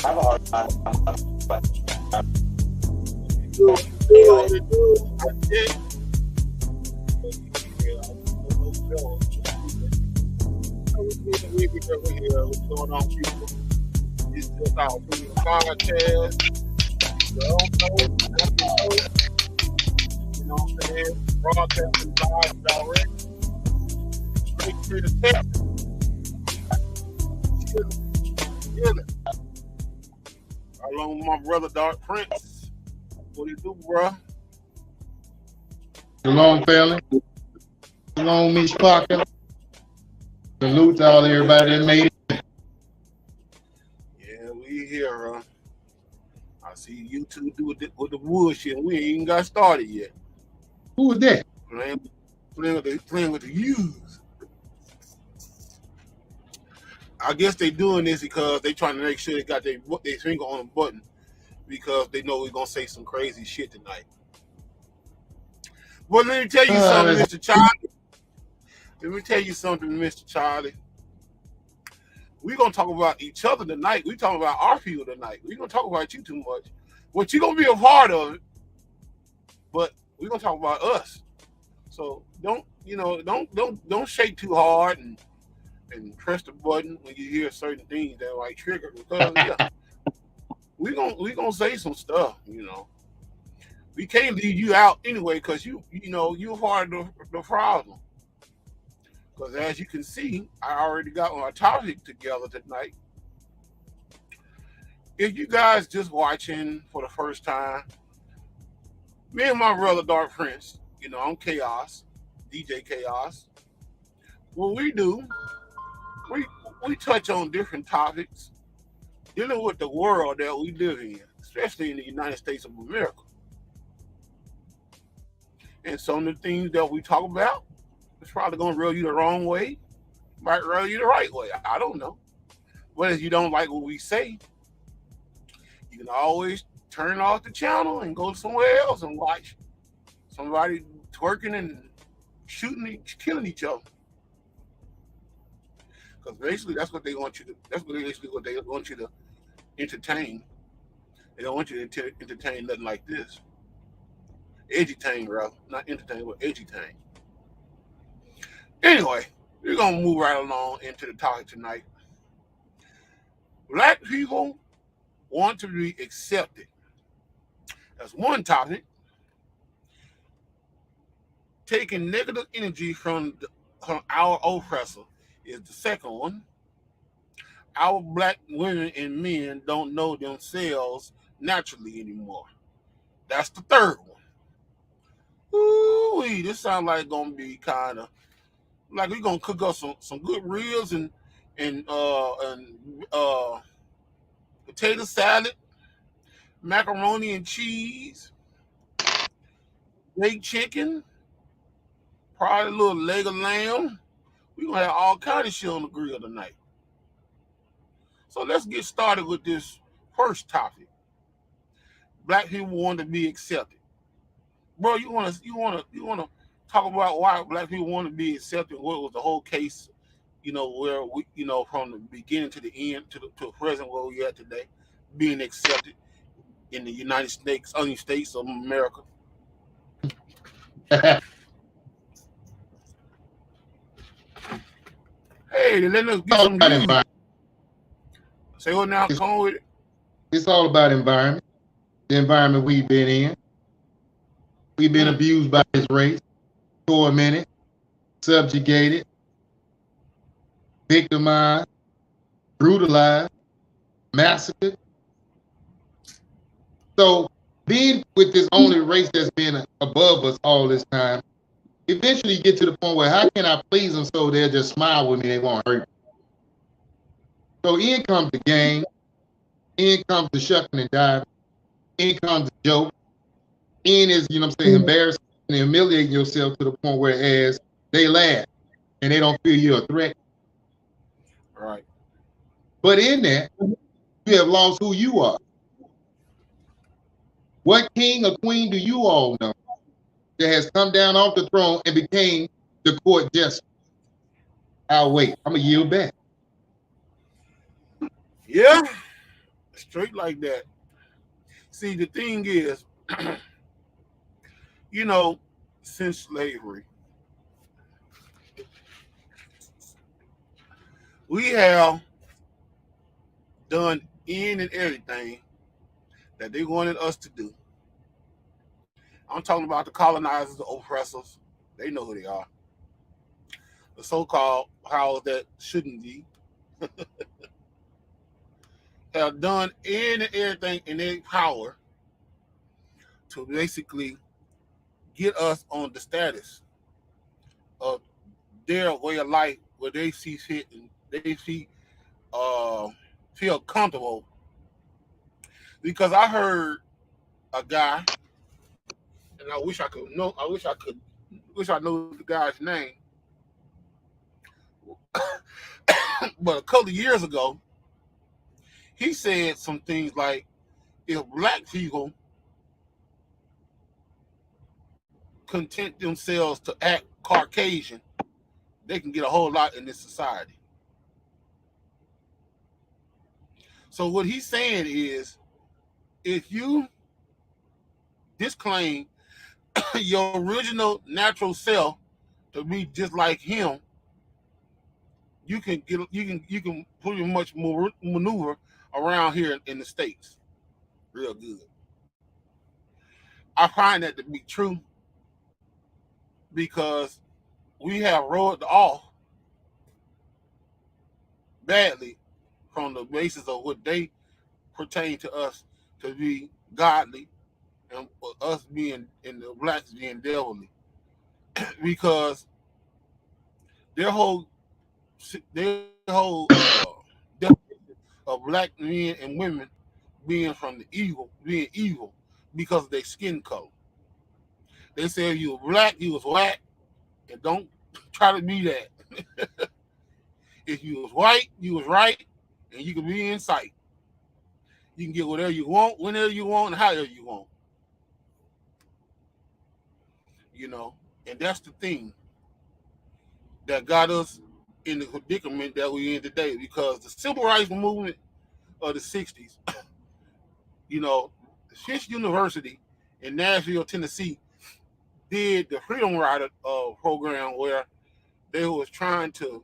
I have a hard time. Do Anyway, what it do. I did. We here. What's going on, people? It's just our opinion podcast. You don't know, nothing know. You know what I'm saying? Broadcasting live direct. Straight to the text. Chilling. Along with my brother Dark Prince. What it do, bruh? Shalom, family. Shalom, Miss Parker. Salute to all everybody that made it. Yeah, we here, I see you two do it with the bullshit. We ain't even got started yet. Who was that? Playing with the youth. I guess they doing this because they trying to make sure they got their finger on the button because they know we're gonna say some crazy shit tonight. But let me tell you something, Mr. Charlie. Let me tell you something, Mr. Charlie. We're gonna talk about each other tonight. We talking about our people tonight. We gonna talk about you too much. But you're gonna be a part of it. But we're gonna talk about us. So don't shake too hard and press the button when you hear certain things that like trigger because yeah, we gonna say some stuff, you know. We can't leave you out anyway because you're part of the problem. Because as you can see, I already got my topic together tonight. If you guys just watching for the first time, me and my brother Dark Prince, I'm Chaos, DJ Chaos. What we do, we touch on different topics dealing with the world that we live in, especially in the United States of America. And some of the things that we talk about, it's probably gonna rub you the wrong way, might rub you the right way. I don't know. But if you don't like what we say, you can always turn off the channel and go somewhere else and watch somebody twerking and killing each other. Because basically that's what they want you to. That's basically what they want you to entertain. They don't want you to entertain nothing like this. Edutain, rather, not entertain, but edutain. Anyway, we're gonna move right along into the topic tonight. Black people want to be accepted. That's one topic. Taking negative energy from our oppressor is the second one. Our black women and men don't know themselves naturally anymore. That's the third one. Ooh, this sounds like gonna be kind of like we're gonna cook up some good ribs and potato salad, macaroni and cheese, baked chicken, probably a little leg of lamb. We're gonna have all kind of shit on the grill tonight. So let's get started with this first topic. Black people want to be accepted. Bro, you wanna talk about why black people want to be accepted? What was the whole case, where we, from the beginning to the end to the present where we at today, being accepted in the United States, States of America. Hey, let us get some views. Say what now? Come on with it. It's all about environment. The environment we've been in. We've been abused by this race, tormented, subjugated, victimized, brutalized, massacred. So being with this only race that's been above us all this time, eventually you get to the point where how can I please them so they'll just smile with me, they won't hurt me. So in comes the game, in comes the shucking and diving, in comes the joke, in is, embarrassing and humiliating yourself to the point where as they laugh and they don't feel you're a threat. Right. But in that, you have lost who you are. What king or queen do you all know that has come down off the throne and became the court jester? I'll wait. I'm going to yield back. Yeah. Straight like that. See, the thing is, you know, since slavery, we have done in and everything that they wanted us to do. I'm talking about the colonizers, the oppressors. They know who they are. The so-called powers that shouldn't be have done in and everything in their power to basically get us on the status of their way of life where they see fit and they see uh, feel comfortable. Because I heard a guy, and I wish I could know. Wish I know the guy's name. But a couple of years ago, he said some things like, "If black people content themselves to act Caucasian, they can get a whole lot in this society." So what he's saying is, if you disclaim your original natural self to be just like him, you can pretty much maneuver around here in the States real good. I find that to be true because we have rolled off badly from the basis of what they pertain to us to be godly and us being and the blacks being devilly because their whole definition of black men and women being evil because of their skin color. They say if you were black, you was whack, and don't try to be that. If you was white, you was right, and you can be in sight. You can get whatever you want, whenever you want, and however you want. You know, and that's the thing that got us in the predicament that we're in today because the civil rights movement of the 60s, you know, Fisk University in Nashville, Tennessee, did the Freedom Rider program where they was trying to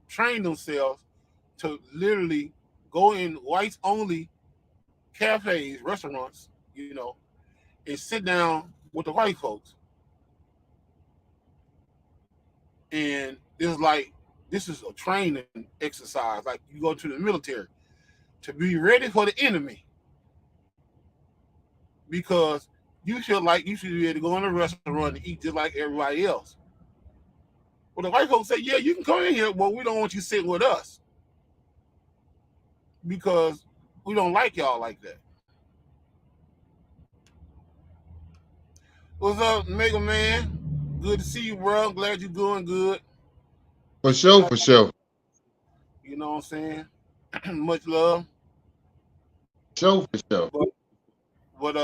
train themselves to literally go in whites only cafes, restaurants, you know, and sit down with the white folks. And it's like this is a training exercise, like you go to the military to be ready for the enemy because you feel like you should be able to go in a restaurant and eat just like everybody else. Well, the white folks say, yeah, you can come in here, but we don't want you sitting with us because we don't like y'all like that. What's up, Mega Man? Good to see you, bro. Glad you're doing good. For sure, for sure. You know what I'm saying? Much love. Sure, for sure. But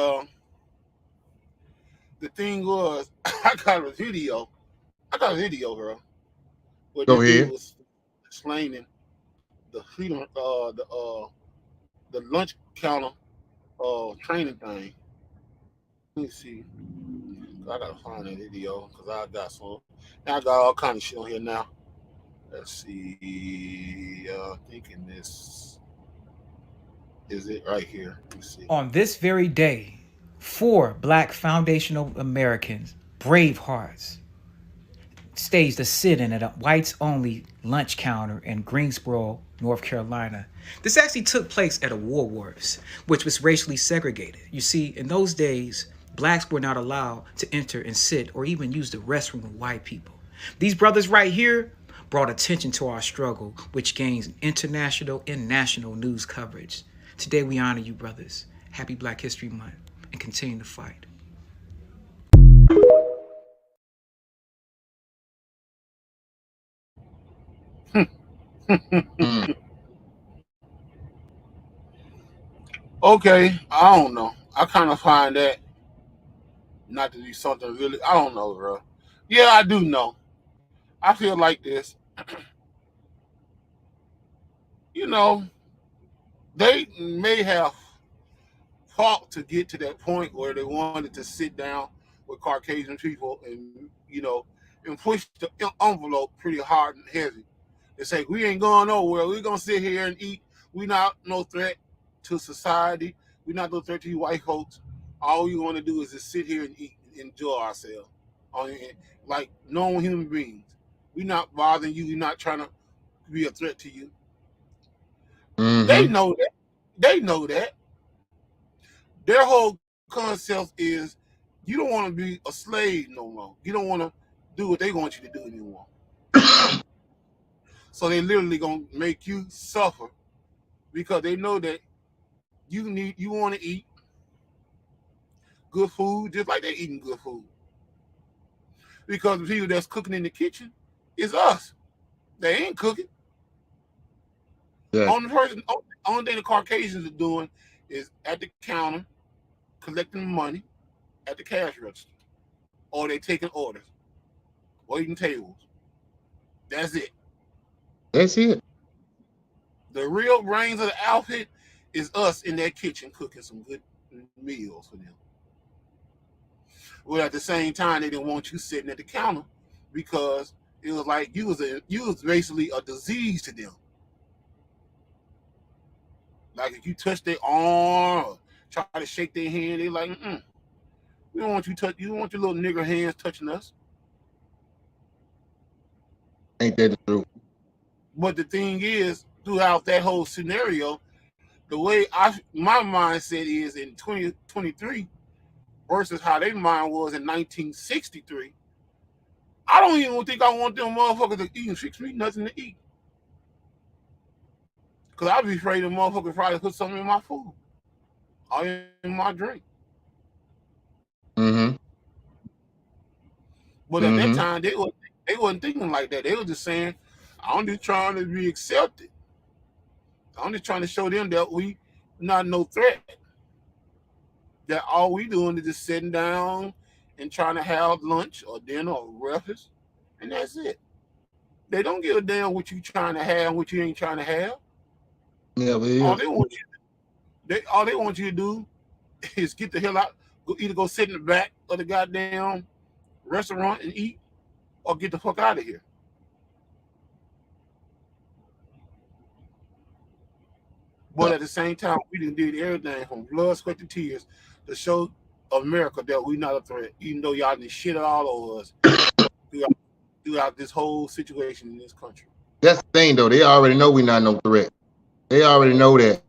the thing was, I got a video. I got a video, bro. Where Go this dude ahead. was explaining the freedom, the lunch counter, training thing. Let me see. I gotta find that video because I got some. Now I got all kind of shit on here now. Let's see. Thinking this is it right here. Let me see. On this very day, 4 black foundational Americans, brave hearts, staged a sit-in at a whites-only lunch counter in Greensboro, North Carolina. This actually took place at a Woolworths, which was racially segregated. You see, in those days, blacks were not allowed to enter and sit or even use the restroom with white people. These brothers right here brought attention to our struggle, which gains international and national news coverage. Today we honor you, brothers. Happy Black History Month, and continue to fight. Mm. Okay, I don't know. I kind of find that not to be something really. I don't know, bro. Yeah, I do know. I feel like this. You know, they may have fought to get to that point where they wanted to sit down with Caucasian people and and push the envelope pretty hard and heavy. They say we ain't going nowhere. We're gonna sit here and eat. We not no threat to society. We not no threat to you white folks. All we want to do is just sit here and eat, and enjoy ourselves, like normal human beings. We not bothering you. We're not trying to be a threat to you. They Mm-hmm. know that. They know that. Their whole concept is you don't want to be a slave no more. You don't want to do what they want you to do anymore. So they literally gonna make you suffer because they know that you want to eat good food just like they're eating good food. Because the people that's cooking in the kitchen is us. They ain't cooking. Yeah. Only thing the Caucasians are doing is at the counter collecting money at the cash register, or they taking orders, or eating tables. That's it. That's it. The real brains of the outfit is us in that kitchen cooking some good meals for them. Well, at the same time, they didn't want you sitting at the counter because it was like you was basically a disease to them. Like if you touch their arm or try to shake their hand, they like, we don't want you touch. You don't want your little nigger hands touching us. Ain't that the truth? But the thing is, throughout that whole scenario, the way my mindset is in 2023 versus how their mind was in 1963, I don't even think I want them motherfuckers to eat and fix me nothing to eat. Because I'd be afraid the motherfuckers probably put something in my food or in my drink. Mm-hmm. But at that time, they wasn't thinking like that. They were just saying, I'm just trying to be accepted. I'm just trying to show them that we not no threat. That all we doing is just sitting down and trying to have lunch or dinner or breakfast, and that's it. They don't give a damn what you trying to have and what you ain't trying to have. Yeah, All they want you to do is get the hell out. Either go sit in the back of the goddamn restaurant and eat, or get the fuck out of here. But at the same time, we did everything from blood, sweat, to tears to show America that we not a threat, even though y'all did shit all over us throughout this whole situation in this country. That's the thing, though. They already know we're not no threat. They already know that.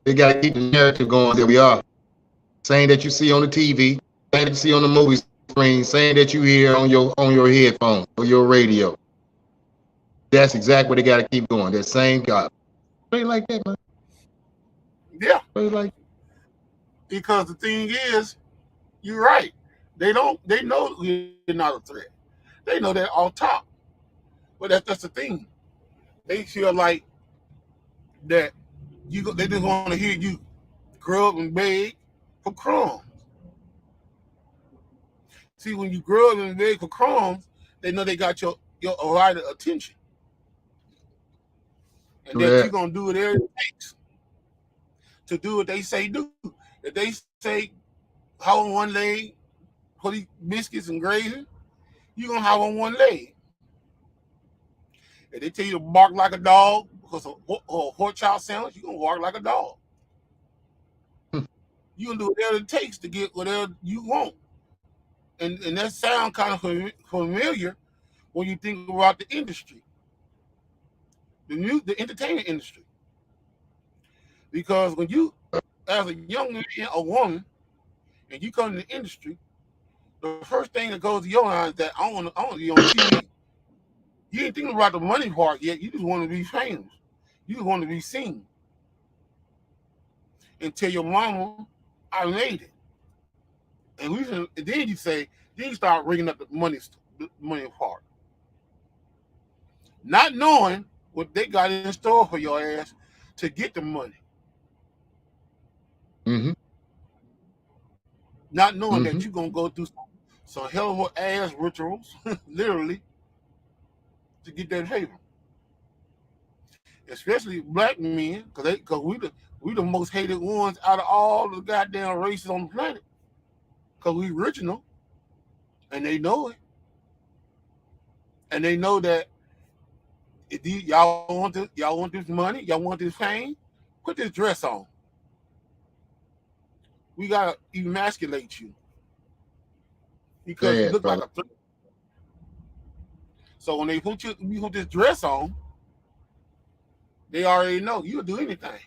They got to keep the narrative going that we are. Saying that you see on the TV, saying that you see on the movie screen, saying that you hear on your headphone or your radio. That's exactly what they got to keep going. That same God. Straight like that, man. Yeah. Straight like that. Because the thing is, you're right. They know we're not a threat. They know that off top. But that's the thing. They feel like that they just want to hear you grow up and beg for crumbs. See, when you grow up and beg for crumbs, they know they got your right attention. And that you're gonna do whatever it takes to do what they say do. If they say how on one leg, put these biscuits and gravy, you're gonna have on one leg. If they tell you to bark like a dog because of a pork chop sandwich, you're gonna bark like a dog. You're gonna do whatever it takes to get whatever you want. And that sounds kind of familiar when you think about the industry, the entertainment industry. Because when you, as a young man or woman, and you come to the industry, the first thing that goes to your mind is that I want to be on TV. You ain't thinking about the money part yet. You just want to be famous. You just want to be seen. And tell your mama, I made it. And then you start ringing up the money part. Not knowing what they got in store for your ass to get the money. Mm-hmm. Not knowing that you're going to go through some hell of a ass rituals, literally, to get that favor. especially black men, because we the most hated ones out of all the goddamn races on the planet, because we original, and they know it, and they know that if y'all want this money, y'all want this fame, put this dress on. We gotta emasculate you because you Sad, look like brother. a threat. So when you put this dress on, they already know you'll do anything.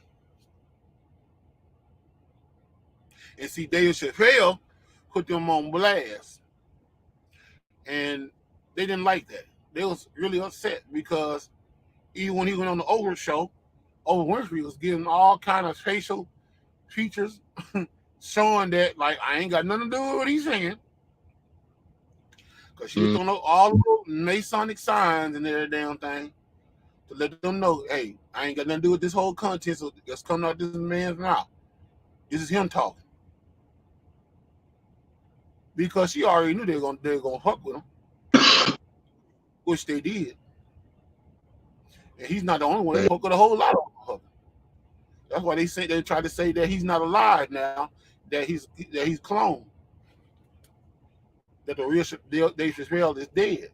And see, Dave Chappelle put them on blast, and they didn't like that. They was really upset because even when he went on the Oprah show, Oprah Winfrey was giving all kind of facial features showing that like I ain't got nothing to do with what he's saying. Because she was throwing up all the Masonic signs and every damn thing to let them know, hey, I ain't got nothing to do with this whole content that's coming out this man's mouth. This is him talking. Because she already knew they were gonna fuck with him, which they did. And he's not the only one. They fuck with a whole lot of them. That's why they tried to say that he's not alive now, that he's cloned. That the real Dave Chappelle is dead.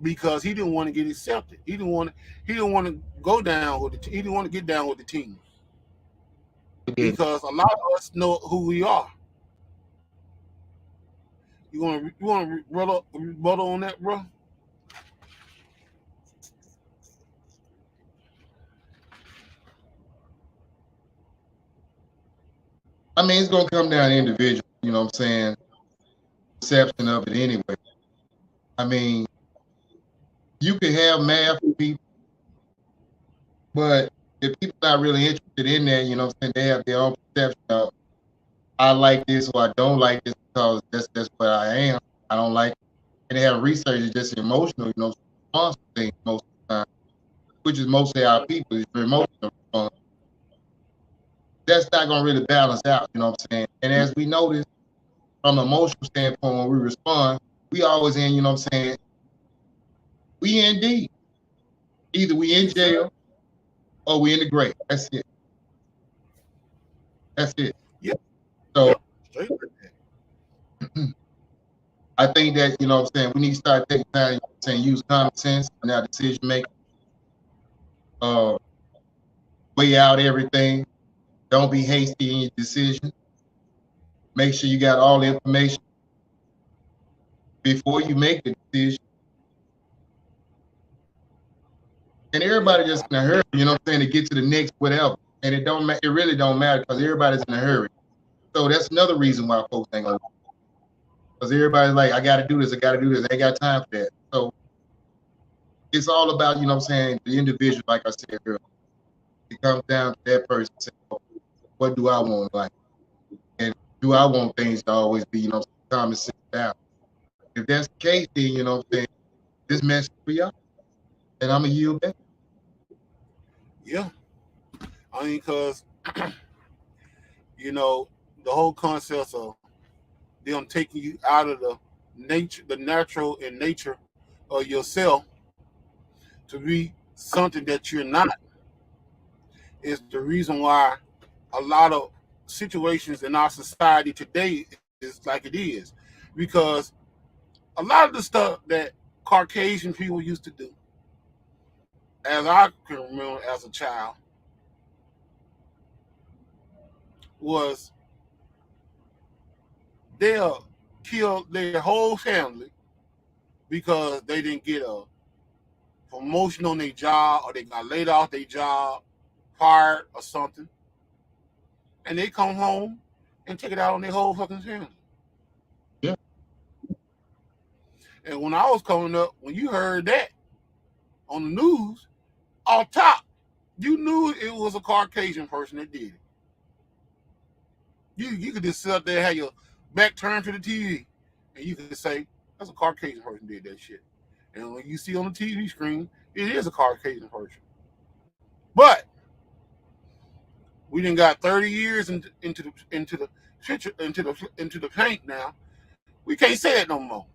Because he didn't want to get accepted. He didn't want to go down with he didn't want to get down with the team. Because a lot of us know who we are. You want to rebuttal on that, bro? I mean, it's gonna come down to individual, you know what I'm saying, perception of it anyway. I mean, you can have math for people, but if people not really interested in that, you know what I'm saying, they have their own perception of I like this or I don't like this because that's what I am. I don't like it. And they have research is just emotional, you know, response thing most of the time, which is mostly our people, is your emotional response. That's not gonna really balance out, you know what I'm saying? And as we notice from an emotional standpoint, when we respond, we always in, you know what I'm saying, we in deep. Either we in jail or we in the grave. That's it. That's it. Yeah. So Straight like that. I think that, you know what I'm saying, we need to start taking time, you know what I'm saying, use common sense in our decision making. Weigh out everything. Don't be hasty in your decision. Make sure you got all the information before you make the decision. And everybody just in a hurry, you know what I'm saying, to get to the next whatever. And it really don't matter because everybody's in a hurry. So that's another reason why folks ain't gonna, because everybody's like, I gotta do this, I ain't got time for that. So it's all about, you know what I'm saying, the individual, like I said earlier. It comes down to that person saying, what do I want in life? And do I want things to always be, you know, common sense down? If that's the case, then, you know what I'm saying, this message for y'all. And I'm going to yield back. Yeah. I mean, because, you know, the whole concept of them taking you out of the natural and nature of yourself to be something that you're not is the reason why a lot of situations in our society today is like it is. Because a lot of the stuff that Caucasian people used to do, as I can remember as a child, was they'll kill their whole family because they didn't get a promotion on their job or they got laid off their job, fired or something. And they come home and take it out on their whole fucking family. Yeah. And when I was coming up, when you heard that on the news, off top, you knew it was a Caucasian person that did it. You could just sit up there, have your back turned to the TV, and you could say, that's a Caucasian person did that shit. And when you see on the TV screen, it is a Caucasian person. But we done got 30 years into the paint now. We can't say it no more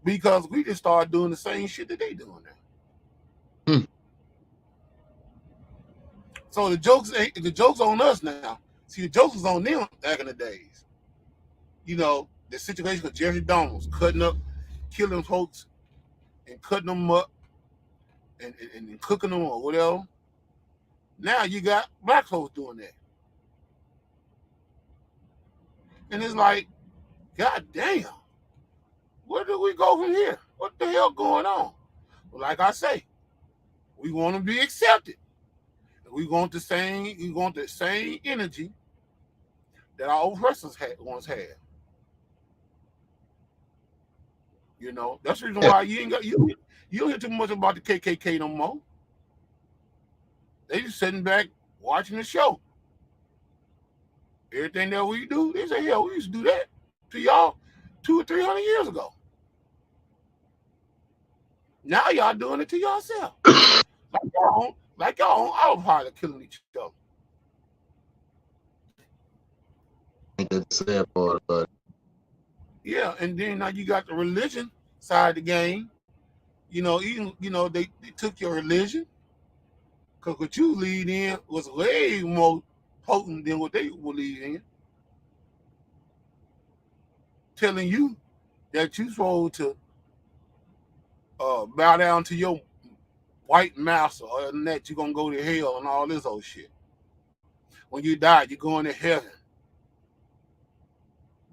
because we just started doing the same shit that they doing now. So the joke's on us now. See, the joke was on them back in the days. You know, the situation with Jeffrey Dahmer was cutting up, killing folks, and cutting them up, and cooking them or whatever. Now you got black folks doing that, and it's like, God damn, where do we go from here? What the hell going on? Well, like I say, we want to be accepted. We want the same energy that our oppressors once had. You know, that's the reason why you don't hear too much about the KKK no more. They just sitting back watching the show. Everything that we do, they say, hell, we used to do that to y'all 200 or 300 years ago. Now y'all doing it to yourself. Like y'all on autopilot killing each other. Ain't that the sad part about it? Yeah, and then now you got the religion side of the game. You know, even they took your religion, because what you lead in was way more potent than what they believe in. Telling you that you're supposed to bow down to your white master, or that you're gonna go to hell and all this old shit. When you die, you're going to heaven.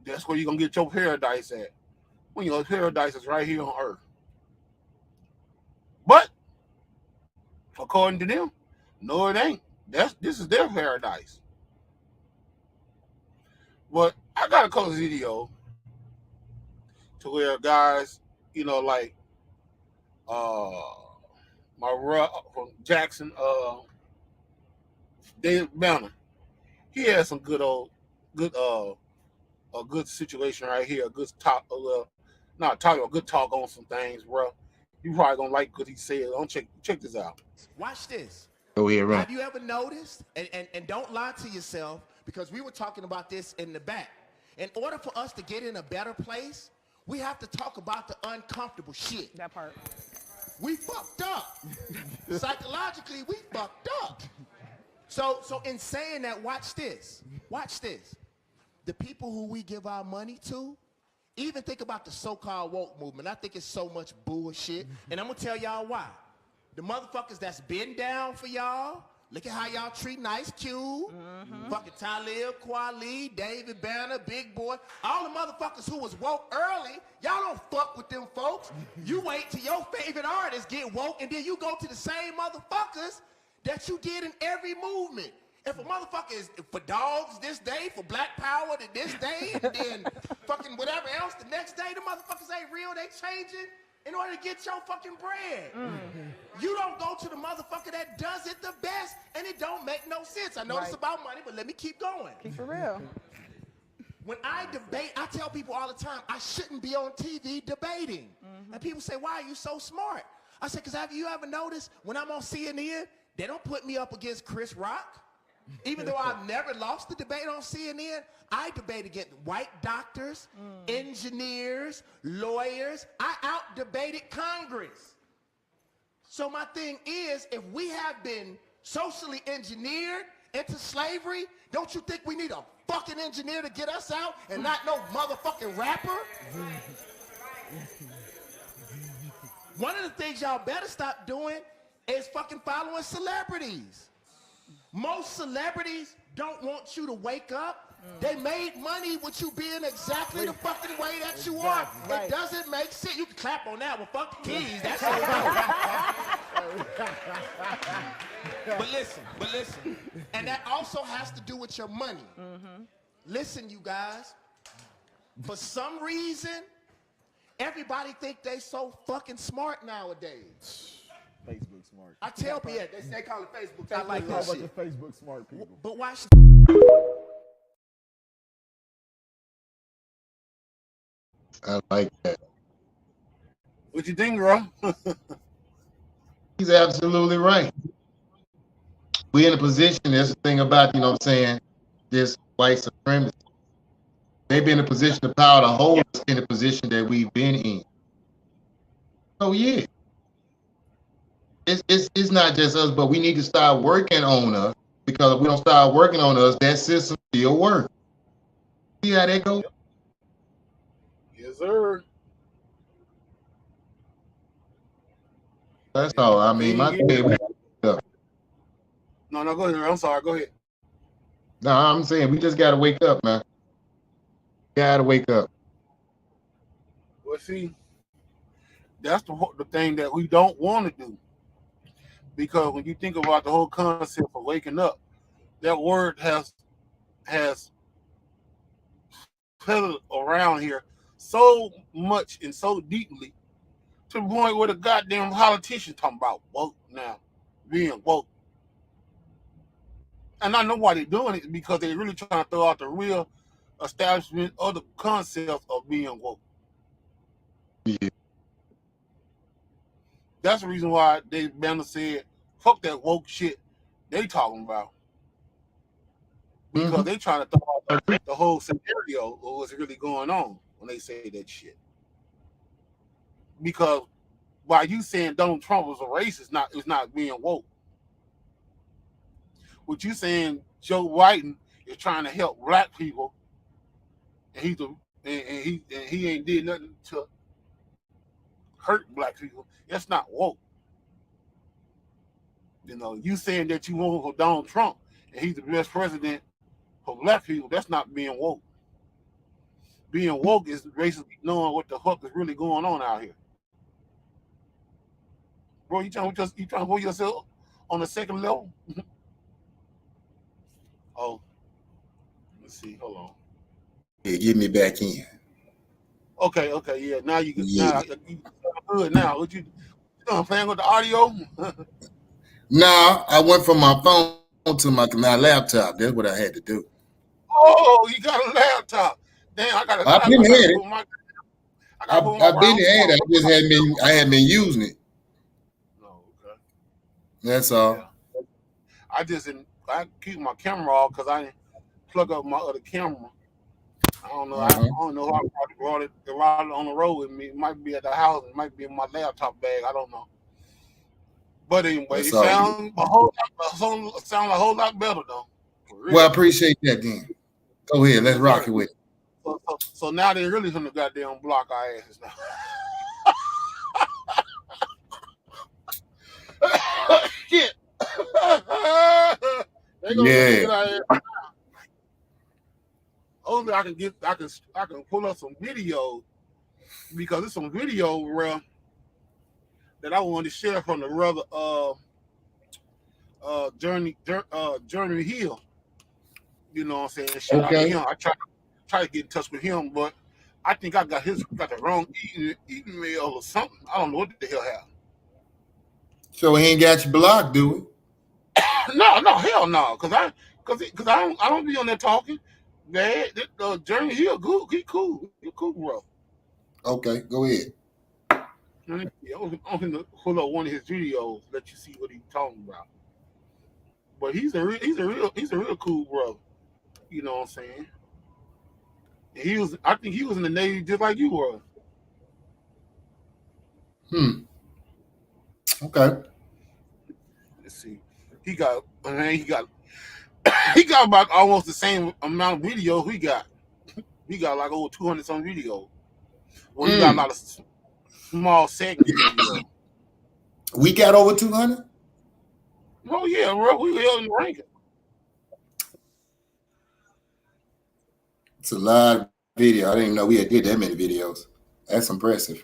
That's where you're gonna get your paradise at. When your paradise is right here on earth. But according to them, no, it ain't. This is their paradise. But I got a couple of video to where guys, like my from Jackson, David Banner, he had some good situation right here, a good talk, a good talk on some things, bro. You probably gonna like what he said. Don't check this out. Watch this. Go ahead, right. Have you ever noticed, and don't lie to yourself, because we were talking about this in the back. In order for us to get in a better place, we have to talk about the uncomfortable shit. That part. We fucked up. Psychologically, we fucked up. So in saying that, watch this. Watch this. The people who we give our money to, even think about the so-called woke movement. I think it's so much bullshit. And I'm going to tell y'all why. The motherfuckers that's been down for y'all, look at how y'all treating Ice Cube, fucking Talib Kweli, David Banner, Big Boy, all the motherfuckers who was woke early. Y'all don't fuck with them folks. You wait till your favorite artists get woke, and then you go to the same motherfuckers that you did in every movement. If a motherfucker is for dogs this day, for Black Power this day, and then fucking whatever else the next day, the motherfuckers ain't real, they changing in order to get your fucking bread. You don't go to the motherfucker that does it the best, and it don't make no sense. I know it's about money, but let me keep going. Keep it real. When I debate, I tell people all the time, I shouldn't be on TV debating. And people say, why are you so smart? I said, because have you ever noticed when I'm on CNN, they don't put me up against Chris Rock? Even though I've never lost the debate on CNN, I debate against white doctors, engineers, lawyers. I out-debated Congress. So my thing is, if we have been socially engineered into slavery, don't you think we need a fucking engineer to get us out and not no motherfucking rapper? One of the things y'all better stop doing is fucking following celebrities. Most celebrities don't want you to wake up. They made money with you being exactly the fucking way that you are. Right. It doesn't make sense. You can clap on that one. Fuck the keys. That's it. But listen. And that also has to do with your money. Listen, you guys. For some reason, everybody think they so fucking smart nowadays. Facebook smart. I tell people, they call it Facebook. I like A that whole bunch shit. of Facebook smart people. But watch. I like that. What you think, bro? He's absolutely right. We're in a position, that's the thing about, you know what I'm saying, this white supremacy. They've been in a position of power to hold us in the position that we've been in. So yeah. It's not just us, but we need to start working on us Because if we don't start working on us, that system still works. See how that goes? Yes, sir. That's And all. the I mean, my thing thing. is, no, go ahead. I'm sorry. Go ahead. No, I'm saying we just gotta wake up, man. Gotta wake up. Well, see, that's the thing that we don't want to do. Because when you think about the whole concept of waking up, that word has settled around here so much and so deeply to the point where the goddamn politicians talking about woke now, being woke. And I know why they're doing it, because they're really trying to throw out the real establishment of the concept of being woke. Yeah. That's the reason why Dave Banner said, fuck that woke shit they talking about. Because they trying to throw out the whole scenario of what's really going on when they say that shit. Because by you saying Donald Trump was a racist, it's not being woke. What you saying Joe Biden is trying to help black people, and he ain't did nothing to hurt black people. That's not woke. You know, you saying that you vote for Donald Trump and he's the best president for black people. That's not being woke. Being woke is basically knowing what the fuck is really going on out here. Bro, you trying to put yourself on the second level? Oh, let's see. Hold on. Yeah, get me back in. Okay, yeah. Now you Yeah. you good now. What you doing? Playing with the audio? No, I went from my phone to my laptop. That's what I had to do. Oh, you got a laptop. Damn, I gotta I've been had it. put my I gotta put my I've been had it. I just hadn't been using it. No, okay. That's all. Yeah. I keep my camera off because I didn't plug up my other camera. I don't know. I don't know how I brought it on the road with me. It might be at the house. It might be in my laptop bag. I don't know. But anyway, That's it all. sounds a whole lot better though. Well, I appreciate that, then. Go ahead. Let's rock it with it. So now they really gonna goddamn block our asses now. Shit. They gonna get our ass now. Only I can pull up some video, because there's some video that I wanted to share from the brother Jeremy Hill. You know what I'm saying? Shout out to him. I try to get in touch with him, but I think I got the wrong email or something. I don't know what the hell happened. So he ain't got you blocked, do we? No, hell no. Cause I don't be on there talking. Jeremy Hill, he cool, bro. Okay, go ahead. I'm gonna pull up one of his videos, let you see what he's talking about. But he's a real cool brother. You know what I'm saying? And I think he was in the Navy just like you were. Okay. Let's see. He got about almost the same amount of videos we got. He got like over 200 some videos. Well, he got a lot of small segments. We got over 200? Oh yeah, bro. We held in the ranking. It's a lot of video. I didn't even know we had did that many videos. That's impressive.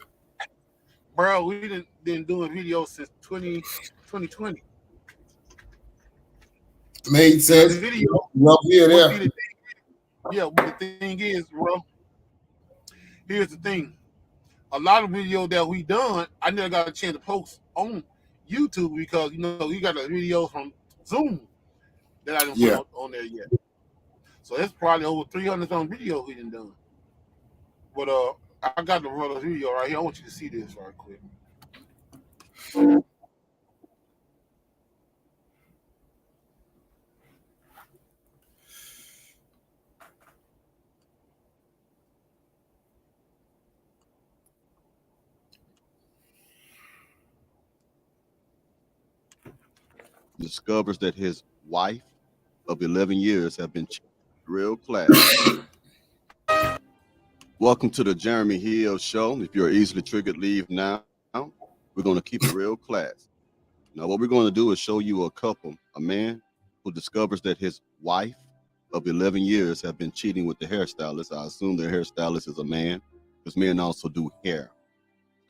Bro, we been doing videos since 2020. Made sense. Video. Well, yeah. Yeah, but the thing is, bro, here's the thing. A lot of videos that we done, I never got a chance to post on YouTube because, you know, you got a video from Zoom that I didn't put on there yet. So it's probably over 300 some videos we done. But I got the brother's video right here. I want you to see this right quick. Discovers that his wife of 11 years have been real class. Welcome to the Jeremy Hill Show. If you're easily triggered, leave now. We're going to keep it real class. Now, what we're going to do is show you a couple, a man who discovers that his wife of 11 years have been cheating with the hairstylist. I assume the hairstylist is a man, because men also do hair.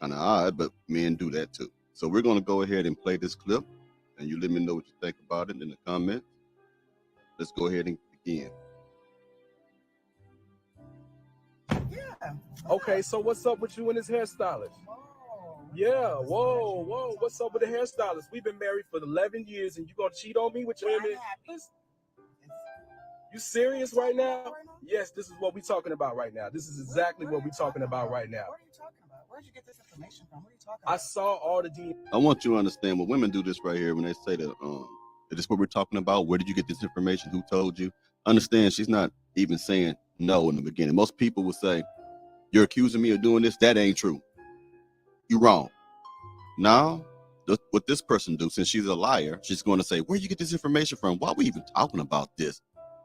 Kind of odd, but men do that too. So we're going to go ahead and play this clip, and you let me know what you think about it in the comments. Let's go ahead and begin. Okay, so what's up with you and this hairstylist? Yeah, whoa, what's up with the hairstylist? We've been married for 11 years and you gonna cheat on me with your image? You serious right now? Yes, this is what we're talking about right now. This is exactly what we're talking about right now. What are you talking about? Where'd you get this information from? What are you talking about? I saw all the DMs. I want you to understand when women do this right here, when they say that this is what we're talking about, where did you get this information? Who told you? Understand, she's not even saying no in the beginning. Most people would say, you're accusing me of doing this? That ain't true. You're wrong. Now, what this person do, since she's a liar, she's going to say, where you get this information from? Why are we even talking about this?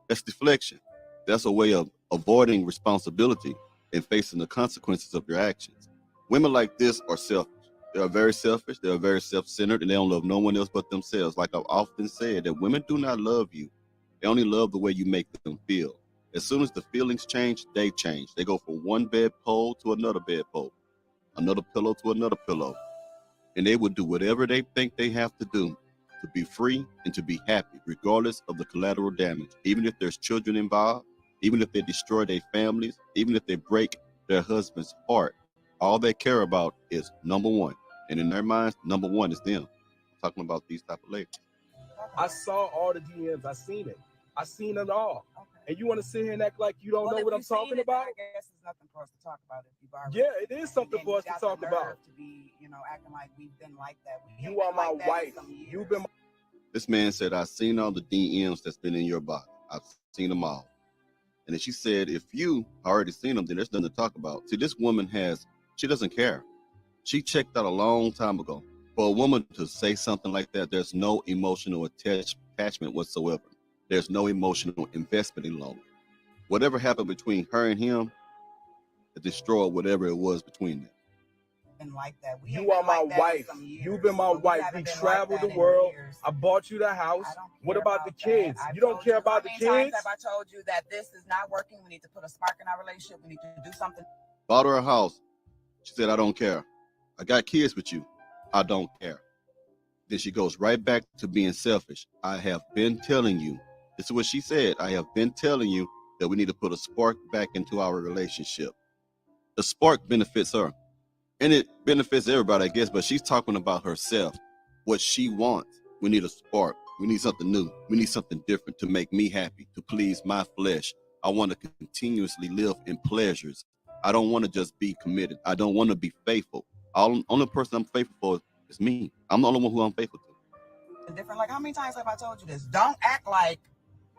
That's deflection. That's a way of avoiding responsibility and facing the consequences of your actions. Women like this are selfish. They are very selfish. They are very self-centered, and they don't love no one else but themselves. Like I've often said, that women do not love you. They only love the way you make them feel. As soon as the feelings change, they change. They go from one bedpole to another bedpole, another pillow to another pillow. And they will do whatever they think they have to do to be free and to be happy, regardless of the collateral damage. Even if there's children involved, even if they destroy their families, even if they break their husband's heart, all they care about is number one. And in their minds, number one is them. I'm talking about these type of ladies. I saw all the DMs. I seen it. I seen it all. And you want to sit here and act like you don't know what I'm talking about? I guess it's nothing for us to talk about if you've already. Yeah, it is something for us to talk about. To be, acting like we've been like that. You are my wife. You've been. This man said, I've seen all the DMs that's been in your body. I've seen them all. And then she said, if you already seen them, then there's nothing to talk about. See, this woman she doesn't care. She checked out a long time ago. For a woman to say something like that, there's no emotional attachment whatsoever. There's no emotional investment any longer. Whatever happened between her and him, it destroyed whatever it was between them. Been like that. You are my wife. You've been my wife. We traveled the world. I bought you the house. What about the kids? You don't care about the kids? How many times have I told you that this is not working? We need to put a spark in our relationship. We need to do something. Bought her a house. She said, I don't care. I got kids with you. I don't care. Then she goes right back to being selfish. I have been telling you. This is what she said. I have been telling you that we need to put a spark back into our relationship. The spark benefits her. And it benefits everybody, I guess, but she's talking about herself, what she wants. We need a spark. We need something new. We need something different to make me happy, to please my flesh. I want to continuously live in pleasures. I don't want to just be committed. I don't want to be faithful. Only person I'm faithful for is me. I'm the only one who I'm faithful to. Different. Like, how many times have I told you this? Don't act like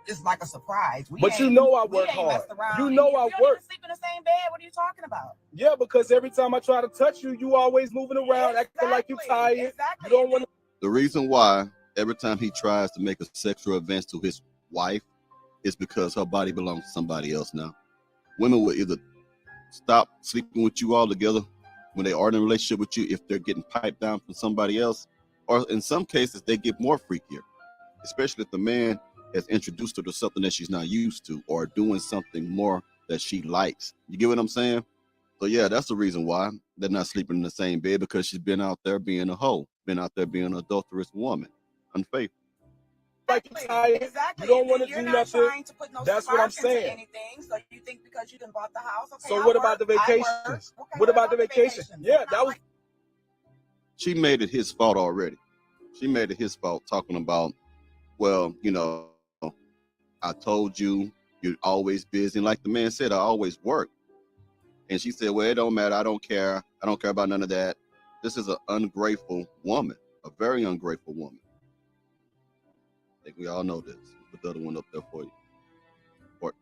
it's like a surprise. But you know I work hard. You know I work. You don't even sleep in the same bed. What are you talking about? Yeah, because every time I try to touch you, you always moving around, acting like you tired. Exactly. You don't want to. The reason why every time he tries to make a sexual advance to his wife is because her body belongs to somebody else now. Women will either stop sleeping with you altogether when they are in a relationship with you if they're getting piped down from somebody else, or in some cases they get more freakier, especially if the man has introduced her to something that she's not used to or doing something more that she likes. You get what I'm saying? So yeah, that's the reason why they're not sleeping in the same bed, because she's been out there being a hoe, been out there being an adulterous woman, unfaithful. Like you tired. Exactly. You don't want to do nothing. Trying to put no That's what I'm saying. Anything, so you think because you done bought the house? Okay, so what about the vacations? What about the vacation? Yeah, that was. She made it his fault already. She made it his fault talking about, well, I told you you're always busy. And like the man said, I always work. And she said, well, it don't matter. I don't care. I don't care about none of that. This is an ungrateful woman, a very ungrateful woman. I think we all know this. Put the other one up there for you. Part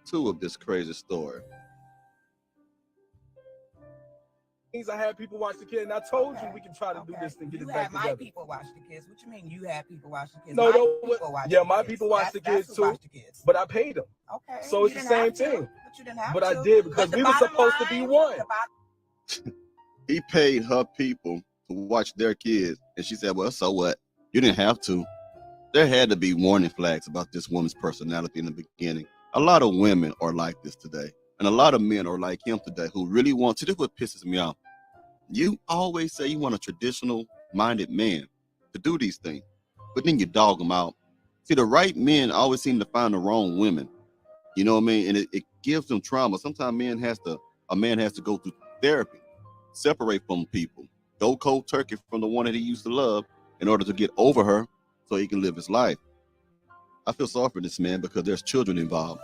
2 of this crazy story. I had people watch the kid, and I told you we can try to do this and get You it had back my together. people watch the kids. What you mean you had people watch the kids? No, My no, people watch yeah, the my kids. people watch the kids That's who too, watch the kids. but I paid them. Okay. So you it's the didn't same have to, thing. But you didn't have But to. I did because But the we were bottom supposed to be line- one. the bottom- He paid her people to watch their kids, and she said, well, so what? You didn't have to. There had to be warning flags about this woman's personality in the beginning. A lot of women are like this today, and a lot of men are like him today who really want to. This is what pisses me off. You always say you want a traditional-minded man to do these things, but then you dog them out. See, the right men always seem to find the wrong women. You know what I mean? And it gives them trauma. Sometimes a man has to go through therapy, separate from people, go cold turkey from the one that he used to love in order to get over her so he can live his life. I feel sorry for this man because there's children involved.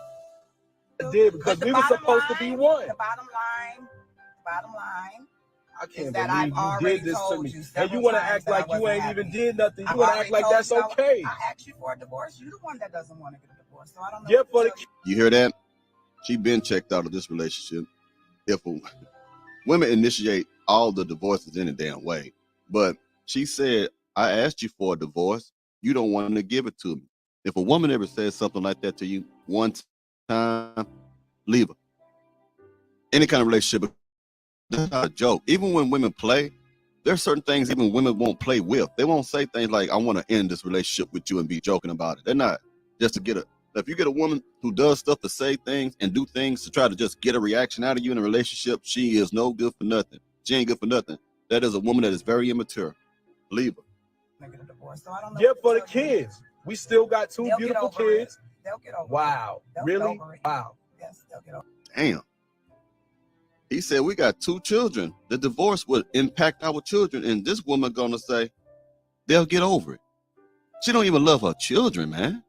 I did because But the we were bottom supposed to be line- one. The bottom line I is can't that I've believe you already did this to told me. you And you several want to times act that I like you wasn't ain't happy. even did nothing. You I've want to already act like told that's you okay. I asked you for a divorce. You're the one that doesn't want to get a divorce. So I don't know. Yeah, what for to the tell You hear that? She been checked out of this relationship. If women initiate all the divorces any damn way, but she said, I asked you for a divorce. You don't want to give it to me. If a woman ever says something like that to you one time, leave her. Any kind of relationship, that's not a joke. Even when women play, there's certain things even women won't play with. They won't say things like, I want to end this relationship with you and be joking about it. They're not just to get a, if you get a woman who does stuff to say things and do things to try to just get a reaction out of you in a relationship, she is no good for nothing. She ain't good for nothing. That is a woman that is very immature. Leave her. Get a divorce. So I don't know. Yeah, what to for the tell you. kids. We still got two They'll get beautiful over it. kids. They'll get over it. Wow. They'll get Really? over it. Wow. Yes, they'll get over it. Damn. He said, we got 2 children. The divorce would impact our children. And this woman gonna say, they'll get over it. She don't even love her children, man.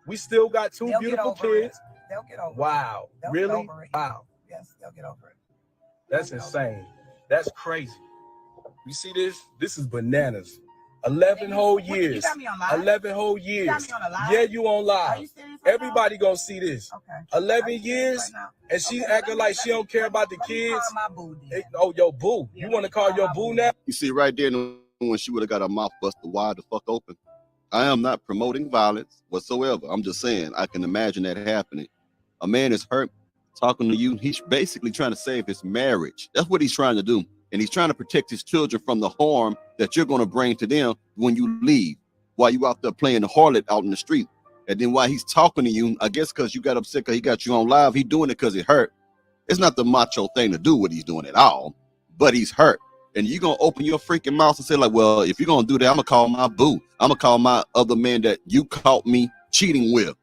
We still got 2 They'll get beautiful over it. kids. They'll get over it. Wow. They'll get Really? over it. Wow. Yes, they'll get over it. That's insane. That's crazy. You see this? This is bananas. 11 whole You years. got me on live? 11 whole You got years. me on a live? Yeah, you on Are live. you serious right Everybody gonna see this. now? Okay. 11 Are you serious years, right now? and she Okay, acting like she don't care about the let me kids. call my boo then. Oh, yo, boo. Yeah, You let want me to call call your my boo boo. now? You see right there when she would have got her mouth busted wide the fuck open. I am not promoting violence whatsoever. I'm just saying I can imagine that happening. A man is hurt talking to you. He's basically trying to save his marriage. That's what he's trying to do. And he's trying to protect his children from the harm that you're going to bring to them when you leave, while you out there playing the harlot out in the street. And then while he's talking to you, I guess because you got upset because he got you on live, he doing it because it hurt. It's not the macho thing to do what he's doing at all, but he's hurt. And you're going to open your freaking mouth and say like, well, if you're going to do that, I'm going to call my boo. I'm going to call my other man that you caught me cheating with.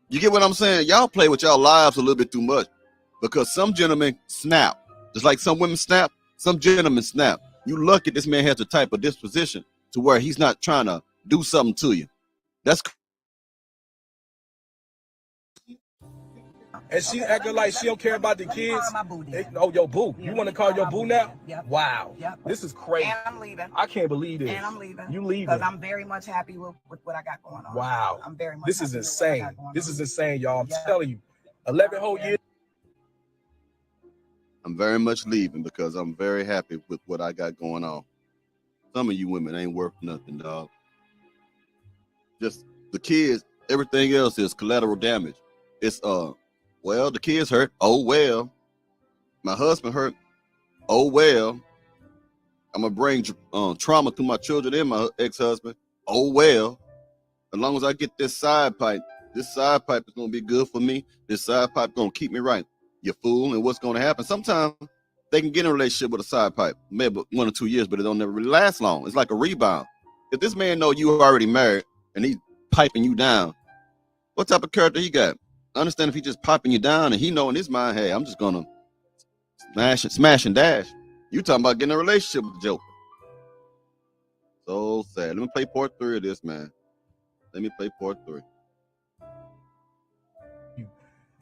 You get what I'm saying? Y'all play with y'all lives a little bit too much, because some gentlemen snap. Just like some women snap, some gentlemen snap. You lucky this man has the type of disposition to where he's not trying to do something to you. That's And she acting like she don't care about the Let me kids. call my boo then. Oh, your boo. Yeah, You let want me to call call your my boo boo now? then. Yep. Wow. Yep. This is crazy. And I'm leaving. I can't believe this. And I'm leaving. You leaving. Because I'm very much happy with what I got going on. Wow. I'm very much This is happy with what I insane. got going This on. is insane, y'all. I'm Yeah. telling you. 11 whole years. I'm very much leaving because I'm very happy with what I got going on. Some of you women ain't worth nothing, dog. Just the kids, everything else is collateral damage. It's well, the kids hurt. Oh well. My husband hurt. Oh well. I'm gonna bring trauma to my children and my ex-husband. Oh well. As long as I get this side pipe is gonna be good for me. This side pipe gonna keep me right. You fool. And what's gonna happen? Sometimes they can get in a relationship with a side pipe, maybe 1 or 2 years, but it don't never really last long. It's like a rebound. If this man know you already married and he's piping you down, what type of character he got? I understand if he just popping you down and he know in his mind, hey, I'm just gonna smash and dash. You talking about getting a relationship with the Joker. So sad. Let me play part 3 of this, man. Let me play part 3.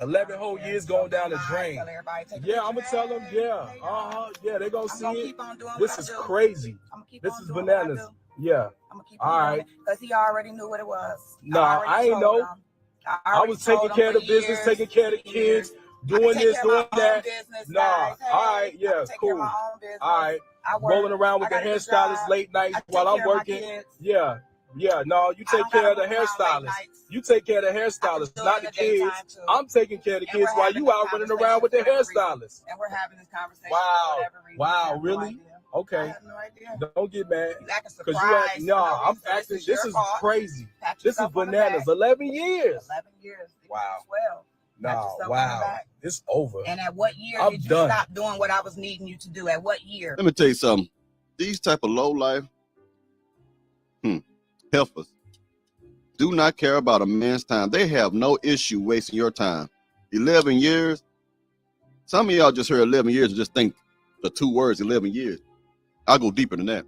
11 whole years going down the drain. Tell everybody, take a Yeah, I'm picture. gonna tell them, Hey, yeah. hey, y'all. Yeah, they gonna I'm see gonna it. keep on doing This what is I do. crazy. I'm gonna keep This on is doing what I bananas. do. Yeah. I'm gonna keep All on right. doing it because he already knew what it was. Nah, I ain't told know. him. I already was taking told him care of for the business, years, taking care of the years. kids. doing take this, care of my doing own that. business, Nah, guys. Hey, all right, I yeah, can take care of cool. my own business. All right, I work. rolling around with the I got a good hairstylist job. late nights I take while I'm care of my working. kids. Yeah, no, you I take don't care of gotta the move around late hairstylist. nights. You take care of the I can hairstylist, do it not in the the kids. daytime too. I'm taking care of the And kids we're while having you this out running conversation around with the for whatever reason. hairstylist. And we're having this conversation Wow, for whatever reason. I wow, have no really? idea. I Okay, have no idea. don't get mad. You acting Cause you surprised act, for no nah, I'm reason. acting. This This your is fault. crazy. Pat This is yourself on the bananas. back. 11 years. 11 years. Wow. 12. Pat Nah, yourself on the wow. back. It's over. And at what year I'm did you done. stop doing what I was needing you to do? At what year? Let me tell you something. These type of low life heifers do not care about a man's time. They have no issue wasting your time. 11 years. Some of y'all just heard 11 years and just think the two words 11 years. I'll go deeper than that.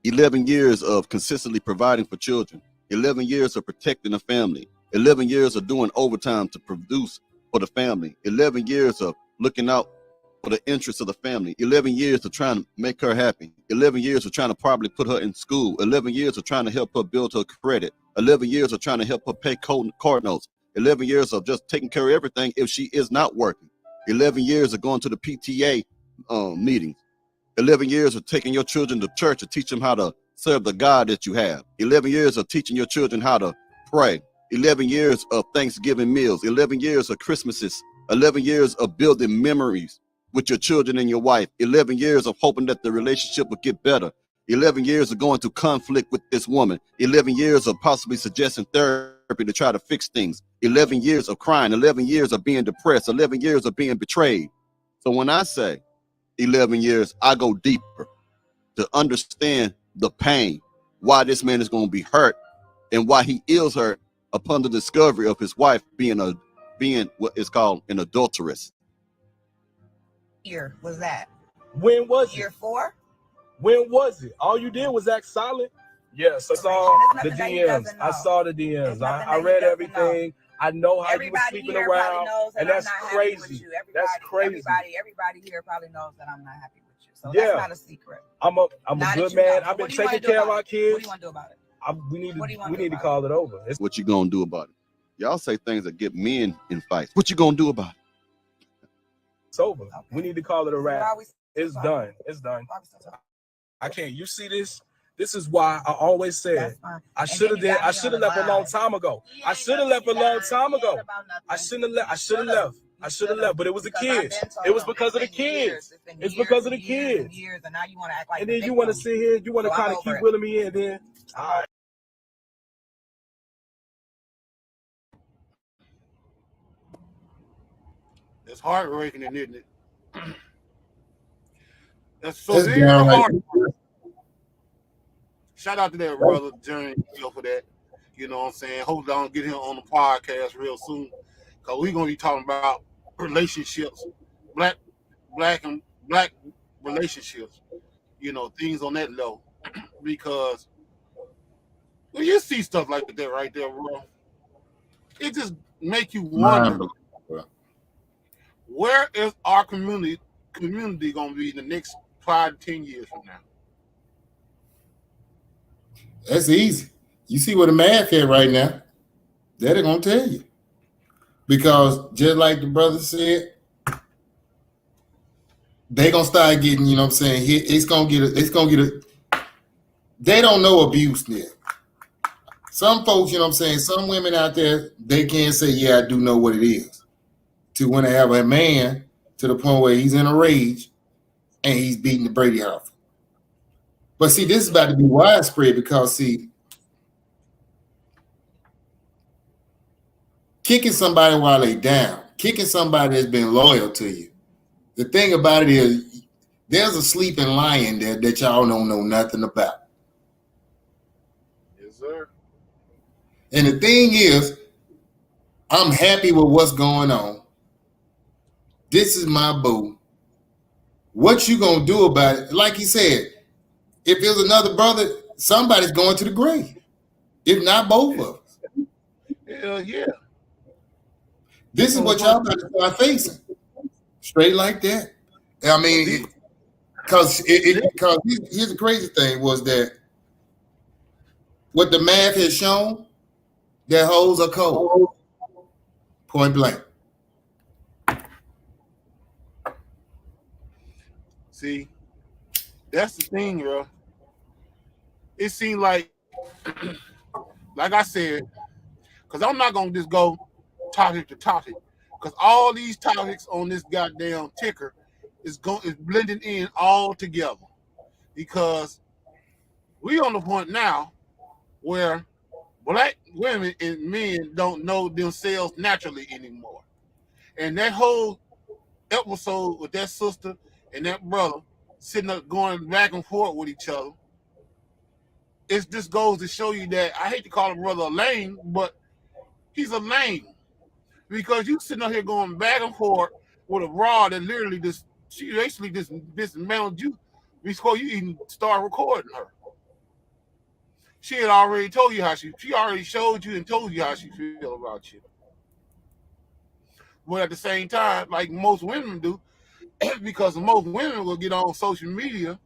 11 years of consistently providing for children. 11 years of protecting the family. 11 years of doing overtime to produce for the family. 11 years of looking out for the interests of the family. 11 years of trying to make her happy. 11 years of trying to probably put her in school. 11 years of trying to help her build her credit. 11 years of trying to help her pay card notes. 11 years of just taking care of everything if she is not working. 11 years of going to the PTA meetings. 11 years of taking your children to church to teach them how to serve the God that you have. 11 years of teaching your children how to pray. 11 years of Thanksgiving meals. 11 years of Christmases. 11 years of building memories with your children and your wife. 11 years of hoping that the relationship will get better. 11 years of going through conflict with this woman. 11 years of possibly suggesting therapy to try to fix things. 11 years of crying. 11 years of being depressed. 11 years of being betrayed. So when I say 11 years, I go deeper to understand the pain, why this man is going to be hurt and why he is hurt upon the discovery of his wife being what is called an adulteress. Year was that? When was Year it? 4? When was it? All you did was act silent. Yes, I saw There's the nothing that he DMs. doesn't I know. saw the There's DMs. nothing I that he read doesn't everything. I know how you were Everybody sleeping here around, probably knows that and I'm that's not happy with crazy. you. That's crazy. Everybody here probably knows that I'm not happy with you. So Yeah. that's not a secret. I'm a Now good that you man. know. So I've been what do you wanna taking do care of about my it? What do kids. you want to do about it? We need What do you wanna we do need to about call it over. It's What you gonna do about it? Y'all say things that get men in fights. What you gonna do about it? over. Okay. We need to call it a Why wrap. are we still It's talking? done. It's done. Why are we still talking? I can't. You see this? This is why I always said That's fine. I And should then have you did. got I me should on have the left a long line. time ago. He I ain't should have nothing left a long lying. time He ain't ago. about nothing. I shouldn't have left. I You should have should've. left. I You should have should've. left. But it was the Because I've kids. been told It was him. because of the It's been years. kids. It's been It's years because of and the years and kids. years, and now you want to act like And the then you want to victim. sit here. You want to So I'm kind of over keep it. willing me in. Then all right. It's heartbreaking, isn't it? That's so That's here's the downright. hard. Shout out to that brother Jerry for that. You know what I'm saying? Hold on, get him on the podcast real soon. Cause we're gonna be talking about relationships, black relationships, you know, things on that level. Because when you see stuff like that right there, bro, it just make you wonder where is our community gonna be in the next 5 to 10 years from now. That's easy. You see where the math at right now. That ain't gonna tell you. Because just like the brother said, they gonna start getting, you know what I'm saying, it's gonna get a they don't know abuse there. Some folks, you know what I'm saying, some women out there, they can't say, yeah, I do know what it is. To when they have a man to the point where he's in a rage and he's beating the Brady off. But see, this is about to be widespread because see, kicking somebody while they down, kicking somebody that's been loyal to you. The thing about it is there's a sleeping lion there that y'all don't know nothing about. Yes, sir. And the thing is, I'm happy with what's going on. This is my boo. What you gonna do about it? Like he said, if there's another brother, somebody's going to the grave. If not both of us. Hell yeah. This is what y'all got to start facing. Straight like that. I mean, because here's the crazy thing was that what the math has shown, that hoes are cold. Point blank. See, that's the thing, bro. It seemed like I said, because I'm not gonna just go topic to topic, because all these topics on this goddamn ticker is blending in all together. Because we on the point now where black women and men don't know themselves naturally anymore. And that whole episode with that sister and that brother sitting up going back and forth with each other, it just goes to show you that I hate to call a brother a lame, but he's a lame. Because you sitting up here going back and forth with a rod that literally she basically dismantled you before you even start recording her. She had already told you she already showed you and told you how she feel about you. But at the same time, like most women do, because most women will get on social media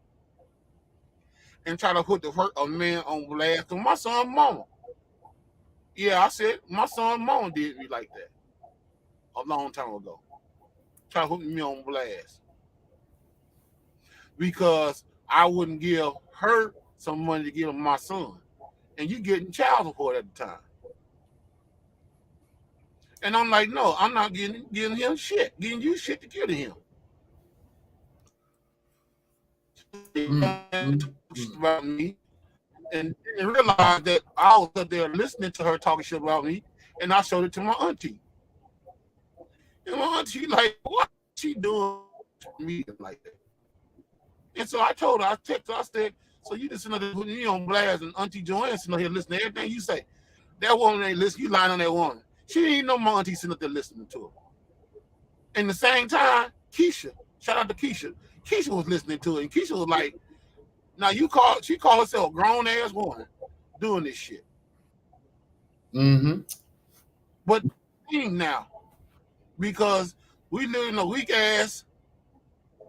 and try to put a man on blast. So my son mama. Yeah, I said my son mama did me like that a long time ago. Try to put me on blast. Because I wouldn't give her some money to give my son. And you getting child support at the time. And I'm like, no, I'm not getting him shit. Getting you shit to give to him. About me, and realized that I was up there listening to her talking shit about me, and I showed it to my auntie. And my auntie like, what she doing to me like that? And so I told her, I texted her, I said, so you just sitting there putting me on blast, and Auntie Joanne sitting here listening to everything you say. That woman ain't listening. You lying on that woman. She didn't know my auntie sitting up there listening to her. And the same time, Keisha, shout out to Keisha. Keisha was listening to it, and Keisha was like, now she called herself a grown ass woman doing this shit. Mm-hmm. But thing now, because we live in a weak ass,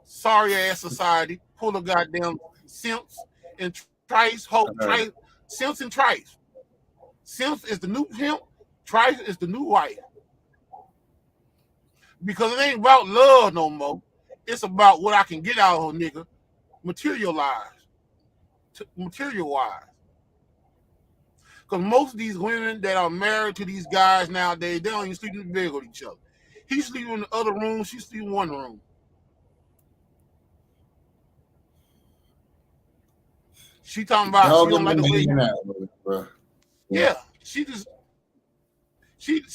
sorry ass society full of goddamn simps and trice, simps and trice. Simps is the new pimp, trice is the new wife. Because it ain't about love no more. It's about what I can get out of a nigga, material-wise. Because most of these women that are married to these guys nowadays, they don't even sleep in the bed with each other. He sleep in the other room, she sleep in one room. She talking about she don't like the way you. Yeah, she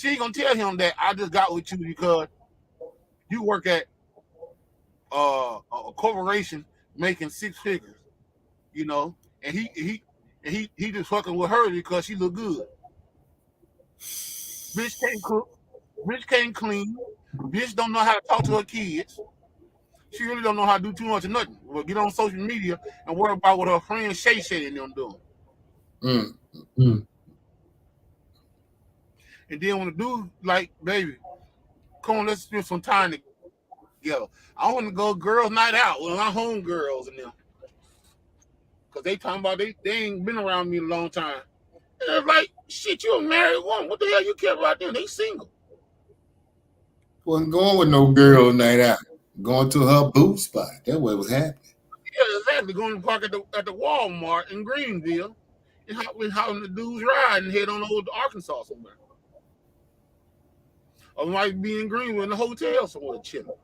ain't gonna tell him that I just got with you because you work at a corporation making 6 figures, you know, and he just fucking with her because she look good. Bitch can't cook, bitch can't clean, bitch don't know how to talk to her kids. She really don't know how to do too much of nothing. Well, get on social media and worry about what her friend Shay and them doing. And then when the dude like, baby, come on, let's spend some time together. I want to go girls' night out with my homegirls and them. Because they talking about they ain't been around me a long time. And they're like, shit, you a married woman. What the hell you care about them? They single. Wasn't going with no girl night out. Going to her boot spot. That's what was happening. Yeah, exactly. Going to park at the Walmart in Greenville and having the dudes ride and head on over to Arkansas somewhere. Or might be in Greenville in the hotel somewhere chilling.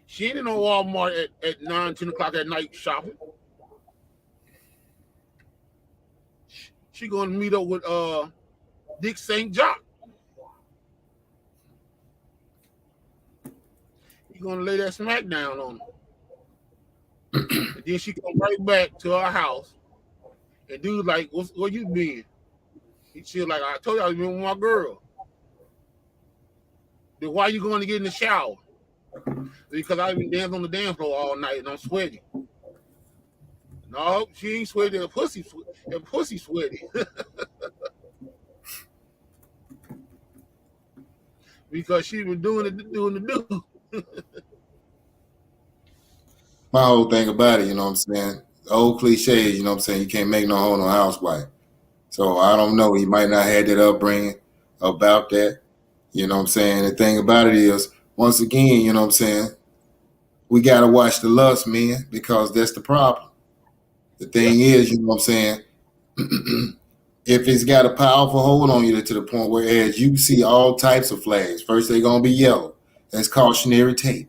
She ain't in no Walmart at 9, 10 o'clock at night shopping. She going to meet up with Dick St. John. He going to lay that smack down on her. And then she come right back to her house. And dude like, where you been? She like, I told you I was been with my girl. Then why you going to get in the shower? Because I've been dancing on the dance floor all night and I'm sweating. No, she ain't sweaty. Her pussy sweaty. Because she been doing the do. My whole thing about it, you know what I'm saying? The old cliches, you know what I'm saying? You can't make no hoe no housewife. So I don't know. He might not have that upbringing about that. You know what I'm saying? The thing about it is, once again, you know what I'm saying? We got to watch the lust, man, because that's the problem. The thing is, you know what I'm saying? If it's got a powerful hold on you to the point where as you see all types of flags, first they're going to be yellow. That's cautionary tape.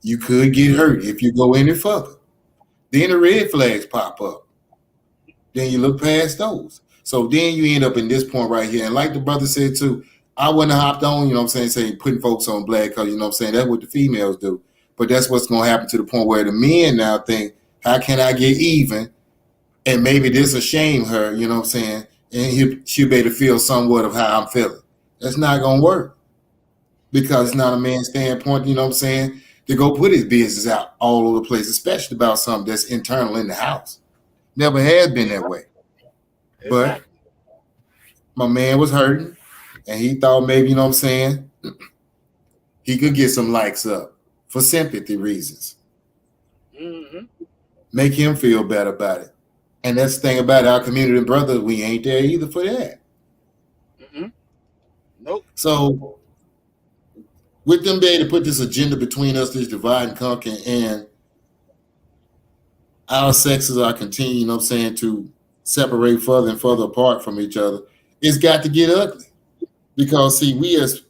You could get hurt if you go any further. Then the red flags pop up. Then you look past those. So then you end up in this point right here. And like the brother said too, I wouldn't have hopped on, you know what I'm saying putting folks on black because, you know what I'm saying, that's what the females do. But that's what's going to happen to the point where the men now think, how can I get even? And maybe this will shame her, you know what I'm saying? And she'll be able to feel somewhat of how I'm feeling. That's not going to work because it's not a man's standpoint, you know what I'm saying, to go put his business out all over the place, especially about something that's internal in the house. Never has been that way. But my man was hurting and he thought maybe, you know what I'm saying, he could get some likes up for sympathy reasons. Mm-hmm. Make him feel better about it. And that's the thing about our community brothers, we ain't there either for that. Mm-hmm. Nope. So with them being able to put this agenda between us, this divide and conquer, and our sexes are continuing, you know what I'm saying, to separate further and further apart from each other, it's got to get ugly. Because, see, we as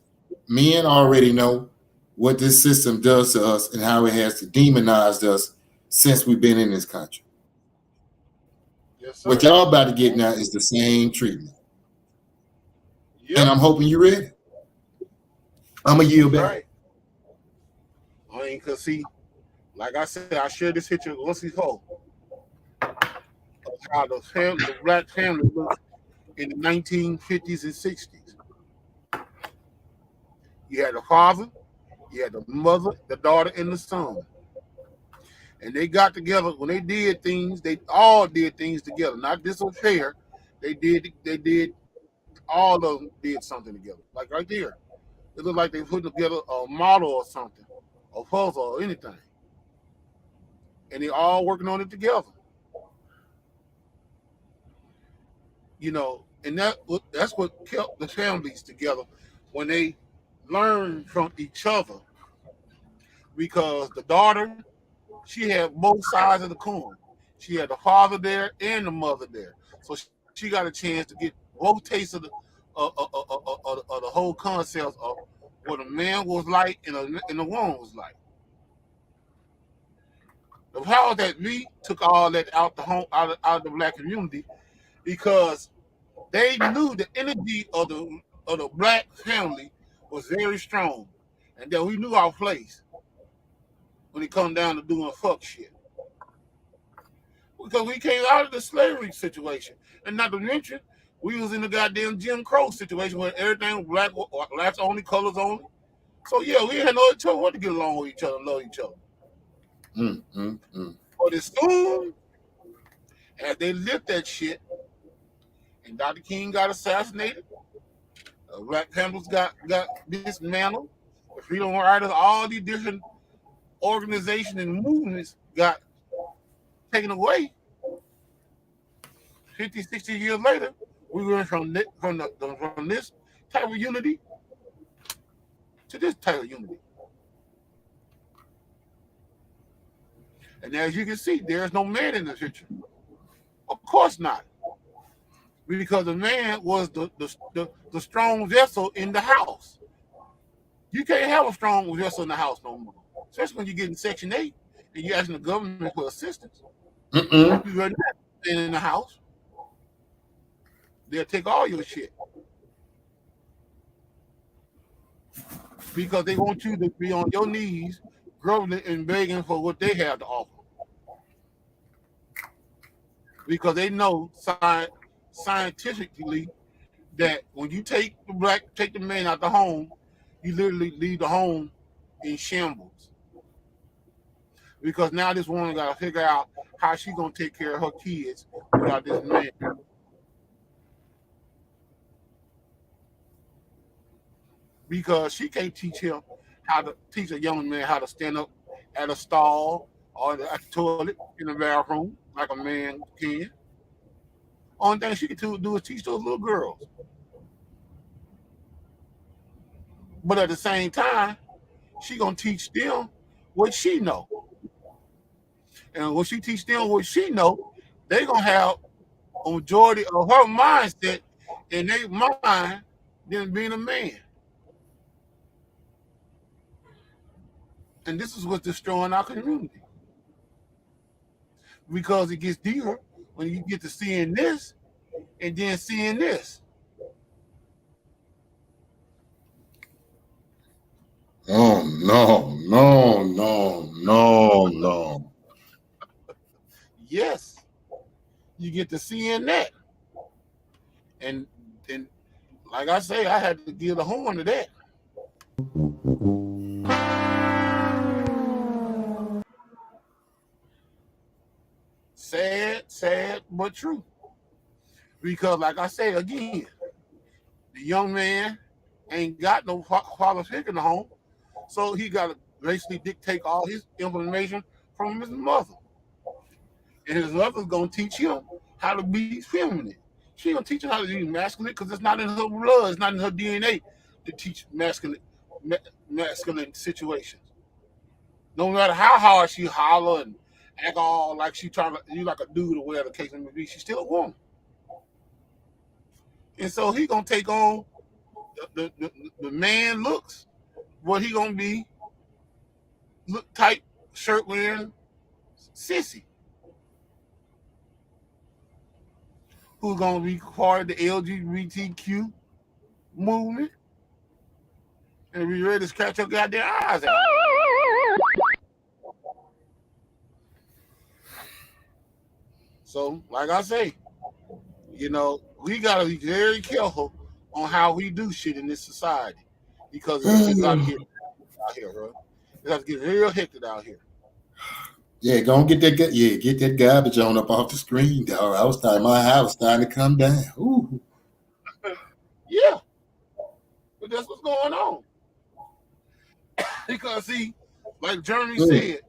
men already know what this system does to us and how it has demonized us since we've been in this country. Yes, sir. What y'all about to get now is the same treatment. Yep. And I'm hoping you're ready. I'm going to yield back. Right. I mean, because, see, like I said, I shared this picture once before of how the black family looked in the 1950s and 60s. You had the father, you had the mother, the daughter, and the son. And they got together. When they did things, they all did things together. Not this affair. They did all of them did something together. Like right there. It looked like they put together a model or something, a puzzle or anything. And they all working on it together. You know, and that's what kept the families together when they learned from each other. Because the daughter, she had both sides of the coin. She had the father there and the mother there. So she got a chance to get both tastes of the whole concept of what a man was like and a woman was like. The power that we took all that out of the black community because they knew the energy of the black family was very strong, and that we knew our place when it come down to doing fuck shit. Because we came out of the slavery situation, and not to mention we was in the goddamn Jim Crow situation where everything was black, blacks only, colors only. So yeah, we had no choice what to get along with each other, love each other. But as soon as they lit that shit, and Dr. King got assassinated, Black Panthers got dismantled, the Freedom Riders, all these different organizations and movements got taken away. 50, 60 years later, we went from this type of unity to this type of unity. And as you can see, there's no man in the picture. Of course not. Because the man was the strong vessel in the house. You can't have a strong vessel in the house no more. Especially when you get in Section 8 and you're asking the government for assistance. You're not in the house. They'll take all your shit. Because they want you to be on your knees, groveling and begging for what they have to offer. Because they know scientifically that when you take the man out the home, you literally leave the home in shambles. Because now this woman got to figure out how she gonna take care of her kids without this man. Because she can't teach a young man how to stand up at a stall or at the toilet in the bathroom like a man can. Only thing she can do is teach those little girls. But at the same time, she gonna teach them what she know. And when she teach them what she know, they gonna have a majority of her mindset in their mind than being a man. And this is what's destroying our community. Because it gets deeper when you get to seeing this and then seeing this. Oh, no. Yes, you get to seeing that. And like I say, I had to give the horn to that. Sad, but true. Because like I say again, the young man ain't got no father figure in the home, so he got to basically dictate all his information from his mother. And his mother's gonna teach him how to be feminine. She gonna teach him how to be masculine because it's not in her blood, it's not in her DNA to teach masculine situations. No matter how hard she holler and act all like she trying to you like a dude or whatever the case may be, she's still a woman. And so he gonna take on the man looks, what he gonna be, look tight, shirt wearing, sissy. Who's gonna be part of the LGBTQ movement and be ready to scratch your goddamn eyes out. So, like I say, you know, we gotta be very careful on how we do shit in this society because it's got to get out here, bro. It got to get real hectic out here. Yeah, go and get that garbage on up off the screen, dog. My house starting to come down. Ooh. Yeah, but that's what's going on. Because see, like Jeremy said,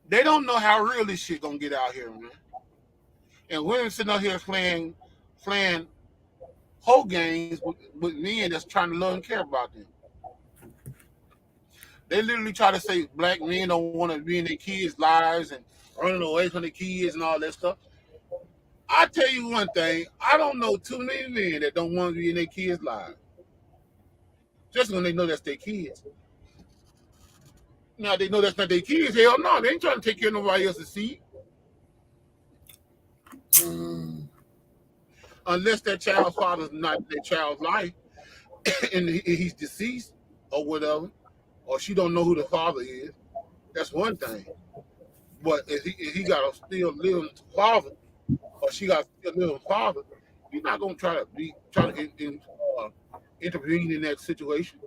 they don't know how real this shit gonna get out here, man. And women sitting out here playing whole games with men that's trying to love and care about them. They literally try to say black men don't want to be in their kids' lives and running away from the kids and all that stuff. I tell you one thing, I don't know too many men that don't want to be in their kids' lives. Just when they know that's their kids. Now they know that's not their kids, hell no, they ain't trying to take care of nobody else's seed. Unless that child's father's not in their child's life and he's deceased or whatever, or she don't know who the father is, that's one thing. But if he got to still live with the father, or she got to still live with the father, you're not going to try to intervene in that situation.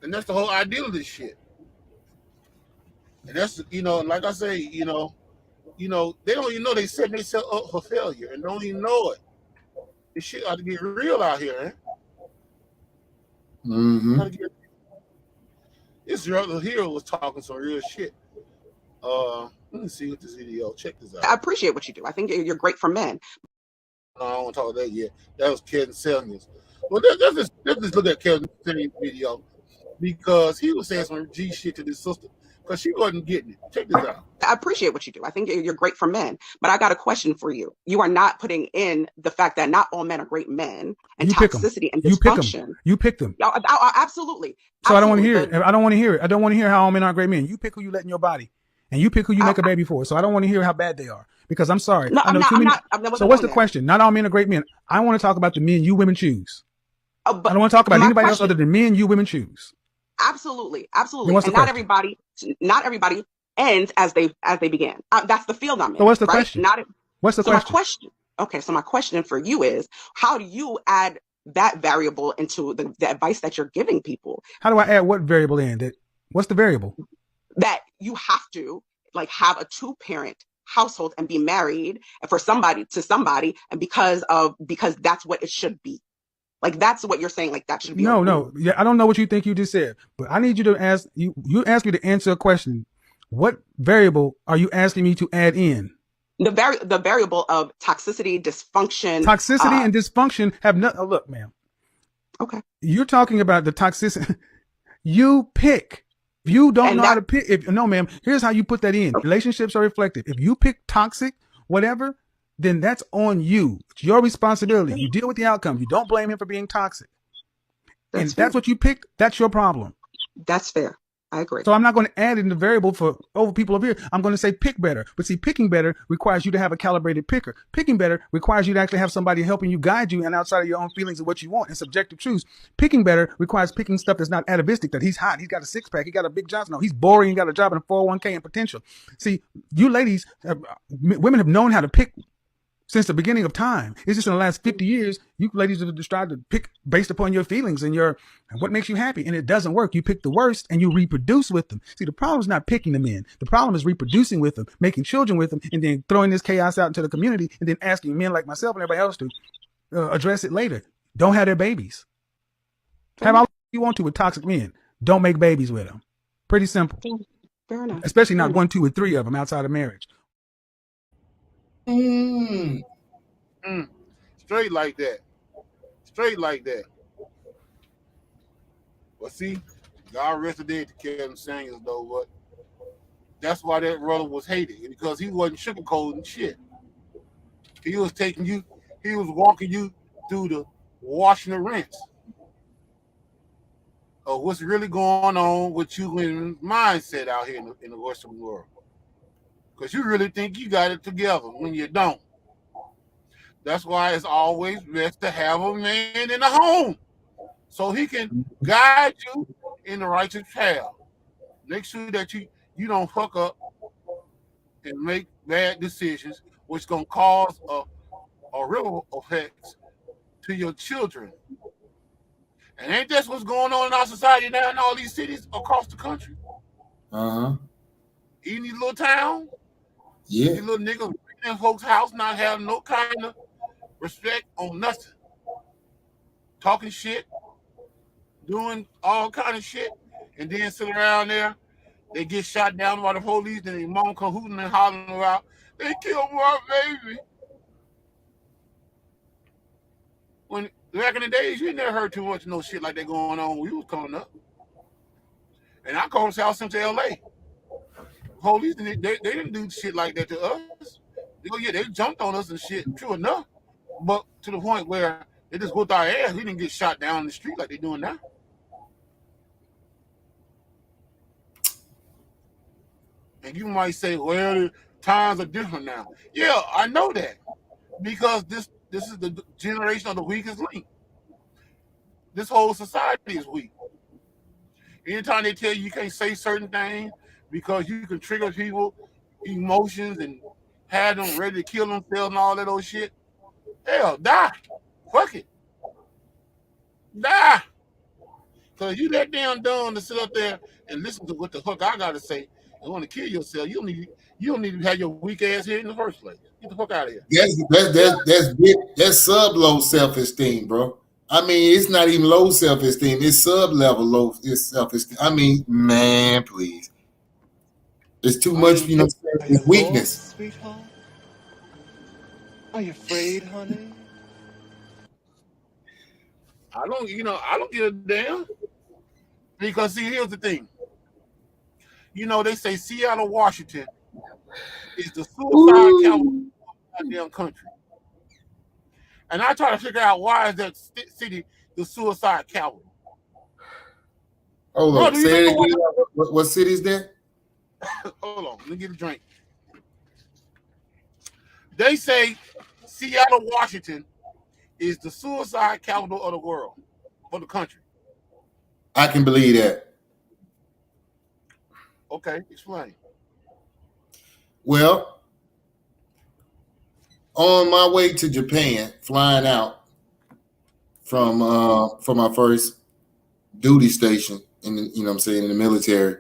And that's the whole idea of this shit. And that's, you know, like I say, you know, they don't even know they setting themselves up for failure and don't even know it. This shit ought to get real out here, eh? Mm-hmm. This brother here was talking some real shit. Let me see what this video. Check this out. I appreciate what you do. I think you're great for men. No, I don't want to talk about that yet. That was Kevin Samuels. Well, let's just look at Kevin Samuels' video because he was saying some G shit to this sister because she wasn't getting it. Check this out. I appreciate what you do. I think you're great for men. But I got a question for you. You are not putting in the fact that not all men are great men and You pick 'em. toxicity and You pick dysfunction. them. You pick them. Absolutely. So I don't want to hear Absolutely. it. I don't want to hear it. I don't want to hear how all men aren't great men. You pick who you let in your body, and you pick who you make a baby for. So I don't want to hear how bad they are because I'm sorry. No, I know I'm too many. not. So what's the question? Not all men are great men. I want to talk about the men you women choose. But I don't want to talk about my anybody else question- other than men you women choose. Absolutely. Then what's And the not question? everybody ends as they began. That's the field I'm in. So what's the right? question? What's the So question? my question. Okay, so my question for you is, how do you add that variable into the advice that you're giving people? How do I add what variable in? What's the variable? That you have to have a 2-parent household and be married to somebody, and because that's what it should be. That's what you're saying. That should be. No. Yeah, I don't know what you think you just said, but I need you to ask. You ask me to answer a question. What variable are you asking me to add in? The variable of toxicity, dysfunction. Toxicity and dysfunction have nothing. Oh, look, ma'am. Okay. You're talking about the toxicity. You pick. If you don't And know how that to pick, no, ma'am, here's how you put that in. Relationships are reflective. If you pick toxic, whatever, then that's on you. It's your responsibility. You deal with the outcome. You don't blame him for being toxic. that's And fair. that's what you picked. That's your problem. That's fair. I agree. So I'm not going to add in the variable for over people over here. I'm going to say pick better. But see, picking better requires you to have a calibrated picker. Picking better requires you to actually have somebody helping you guide you and outside of your own feelings of what you want and subjective truths. Picking better requires picking stuff that's not atavistic, that he's hot, he's got a six pack, he got a big Johnson. No, he's boring, he got a job in a 401k and potential. See, you ladies, women have known how to pick since the beginning of time. It's just in the last 50 years, you ladies have tried to pick based upon your feelings and what makes you happy. And it doesn't work. You pick the worst and you reproduce with them. See, the problem is not picking them in. The problem is reproducing with them, making children with them, and then throwing this chaos out into the community and then asking men like myself and everybody else to address it later. Don't have their babies. Have all you want to with toxic men. Don't make babies with them. Pretty simple. Fair enough. Especially not 1, 2, or 3 of them outside of marriage. Straight like that. Straight like that. But see, God rest the dead to Kevin Samuels though, but that's why that brother was hated, because he wasn't sugarcoating shit. He was walking you through the washing the rinse of what's really going on with you and mindset out here in the Western world. Because you really think you got it together when you don't. That's why it's always best to have a man in the home so he can guide you in the righteous path. Make sure that you don't fuck up and make bad decisions, which gonna cause a ripple effects to your children. And ain't that what's going on in our society now in all these cities across the country? Uh-huh. In these little towns, Yeah. these little niggas in folks' house not having no kind of respect on nothing. Talking shit, doing all kind of shit, and then sit around there, they get shot down by the police, and their mom come hooting and hollering about, they killed my baby. When back in the days, you never heard too much no shit like that going on when we was coming up. And I called South Central LA. Police, they didn't do shit like that to us. They jumped on us and shit, true enough. But to the point where they just whooped our ass, we didn't get shot down in the street like they're doing now. And you might say, well, the times are different now. Yeah, I know that. Because this is the generation of the weakest link. This whole society is weak. Anytime they tell you can't say certain things because you can trigger people emotions and have them ready to kill themselves and all that old shit, hell, die. Fuck it. Die. Because you that damn dumb to sit up there and listen to what the fuck I gotta say and want to kill yourself. You don't need to have your weak ass here in the first place. Get the fuck out of here. That's sub low self-esteem, bro. I mean, it's not even low self-esteem. It's sub-level low self-esteem. I mean, man, please. It's too much, it's weakness. Sweetheart? Are you afraid, honey? I don't give a damn. Because see, here's the thing. They say Seattle, Washington is the suicide capital of the damn country. And I try to figure out why is that city the suicide capital. Hold on, say it again. What city is that? Hold on, let me get a drink. They say Seattle, Washington is the suicide capital of the world, for the country. I can believe that. Okay, explain. Well, on my way to Japan, flying out from my first duty station in the, in the military,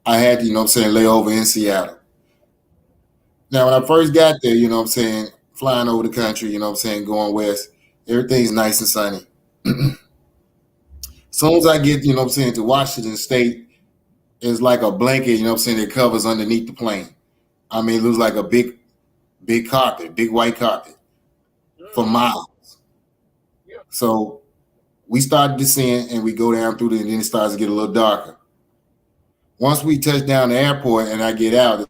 I had to, lay over in Seattle. Now, when I first got there, flying over the country, going west, everything's nice and sunny. As soon as I get, to Washington State, it's like a blanket, that covers underneath the plane. I mean, it looks like a big carpet, big white carpet for miles. So We start descend and we go down through there, and then it starts to get a little darker. Once we touch down the airport and I get out,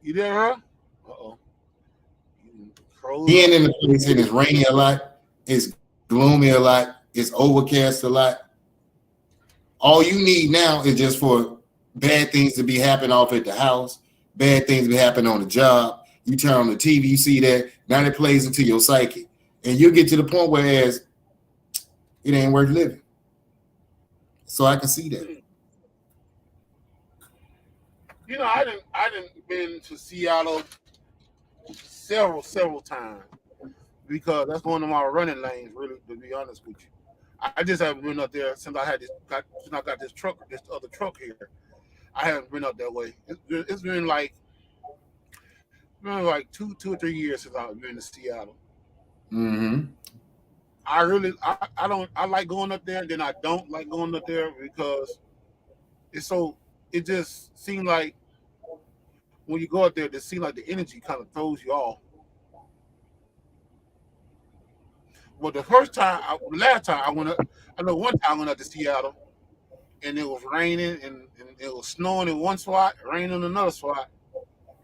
You there, huh? Uh-oh. being in the place and it's rainy a lot, it's gloomy a lot, it's overcast a lot. All you need now is just for bad things to be happening off at the house, bad things to be happening on the job. You turn on the TV, you see that, now it plays into your psyche. And you get to the point where it ain't worth living. So I can see that. You know, I didn't been to Seattle several times because that's one of my running lanes, really, to be honest with you. I just haven't been up there since I got this other truck here. I haven't been up that way. It's been like 2 or 3 years since I've been to Seattle. Mm-hmm. I like going up there, and then I don't like going up there because it just seems like when you go up there, it seems like the energy kind of throws you off. Well, the last time I went up, I know one time I went up to Seattle, and it was raining and it was snowing in one spot, raining in another spot,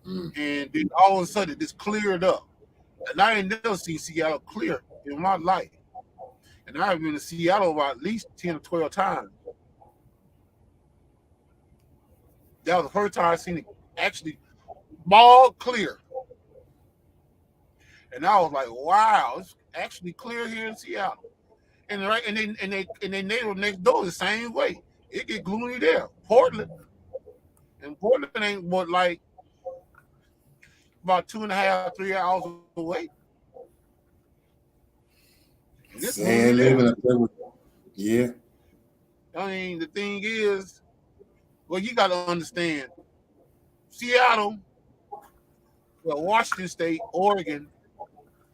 and then all of a sudden it just cleared up. And I ain't never seen Seattle clear in my life. And I've been to Seattle about at least 10 or 12 times. That was the first time I seen it actually ball clear. And I was like, wow, it's actually clear here in Seattle. And they neighbor next door the same way. It get gloomy there. Portland ain't but like about 2.5, 3 hours away. Sand living up there. Yeah. I mean, the thing is, well, you got to understand, Seattle, well, Washington State, Oregon,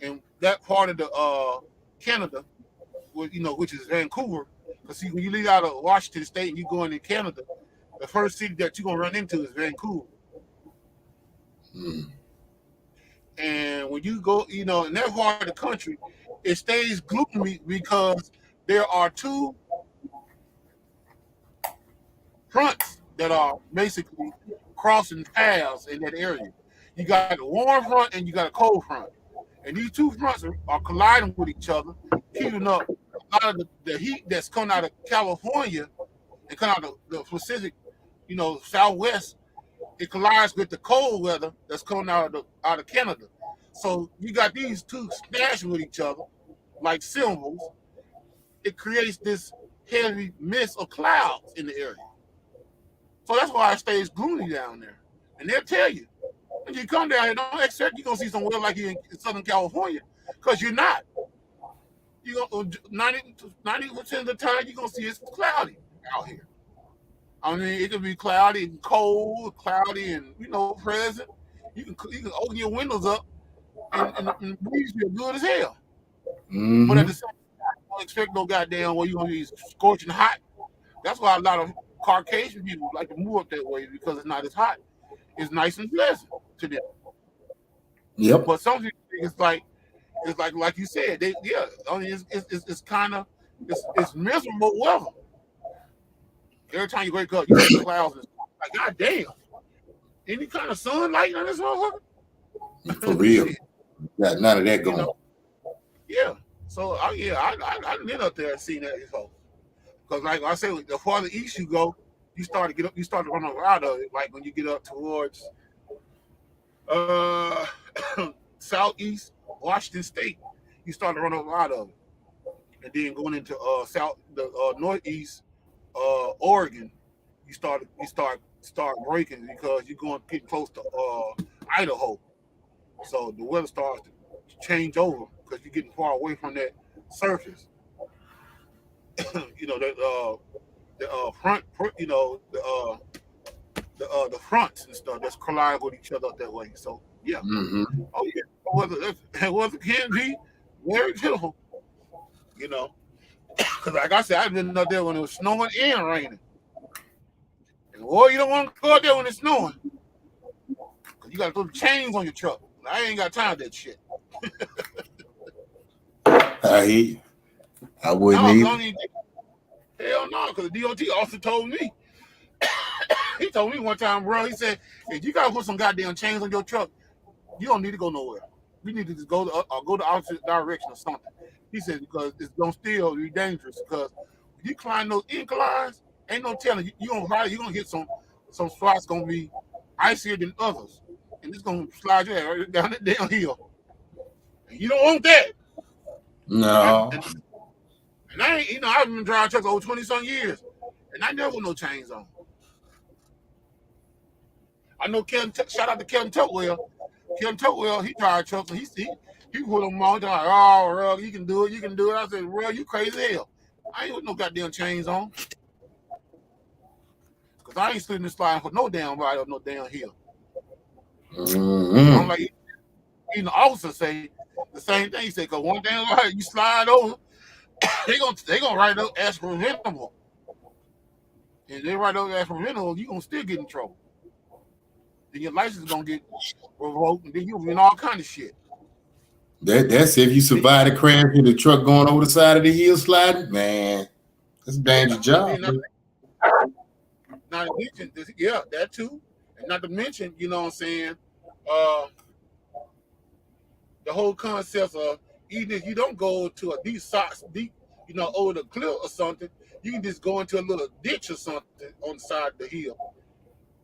and that part of the Canada, which is Vancouver. Because see, when you leave out of Washington State and you go into Canada, the first city that you're gonna run into is Vancouver. And when you go, in that part of the country, it stays gloomy because there are two fronts that are basically crossing paths in that area. You got a warm front and you got a cold front. And these two fronts are colliding with each other, heating up a lot of the heat that's coming out of California and coming out of the Pacific, Southwest. It collides with the cold weather that's coming out of Canada. So you got these two smashing with each other like cymbals. It creates this heavy mist of clouds in the area. So that's why it stays gloomy down there. And they'll tell you, when you come down here, don't expect you're going to see some weather like you in Southern California, because you're not. 90% of the time, you're going to see it's cloudy out here. I mean, it could be cloudy and cold, cloudy and, present. You can open your windows up and the breeze feel good as hell. Mm-hmm. But at the same time, don't expect no goddamn where you're going to be scorching hot. That's why a lot of Caucasian people like to move up that way, because it's not as hot. It's nice and pleasant to them. Yep. But some people think it's like you said. It's kind of miserable weather. Every time you wake up, you see clouds. And like, God damn, any kind of sunlight on this motherfucker? For real. Got none of that going. Yeah. So I been up there and seen that before. Because like I said, the farther east you go, you start to run out of it. Like when you get up towards southeast Washington State, you start to run out of it. And then going into northeast Oregon, you start breaking because you're getting close to Idaho. So the weather starts to change over because you're getting far away from that surface. The front, the fronts and stuff that's collide with each other that way. So yeah, oh yeah, the weather can be very beautiful, because like I said, I've been up there when it was snowing and raining. And boy, you don't want to go out there when it's snowing, because You gotta throw the chains on your truck. I ain't got time for that shit. I hear you. I wouldn't No, either. don't even, hell no, because the DOT also told me. He told me one time, bro, he said, if you gotta put some goddamn chains on your truck, you don't need to go nowhere. We need to just go the opposite direction or something. He said, because it's gonna still be dangerous, because if you climb those inclines, ain't no telling you gonna hit some spots gonna be icier than others. And it's gonna slide your ass right down that damn hill. And you don't want that. No. And I ain't, I've been driving trucks over 20-some years, and I never with no chains on. I know shout out to Kevin Tutwell. Kevin Tutwell, he drive trucks, and he put them on. They're like, oh, Rug, you can do it. I said, Rug, you crazy as hell. I ain't with no goddamn chains on. Because I ain't sliding this slide for no damn ride up no damn hill. I'm like, even the officer say the same thing. He said, because one damn ride, you slide over, they gonna write up as preventable. And they write up as preventable, you gonna still get in trouble. Then your license is gonna get revoked, and then you'll be in all kind of shit. That's if you survive the crash with the truck going over the side of the hill sliding, man. That's a dangerous job. Not to mention this, yeah, that too. And not to mention, you know what I'm saying, the whole concept of even if you don't go to a deep, over the cliff or something, you can just go into a little ditch or something on the side of the hill.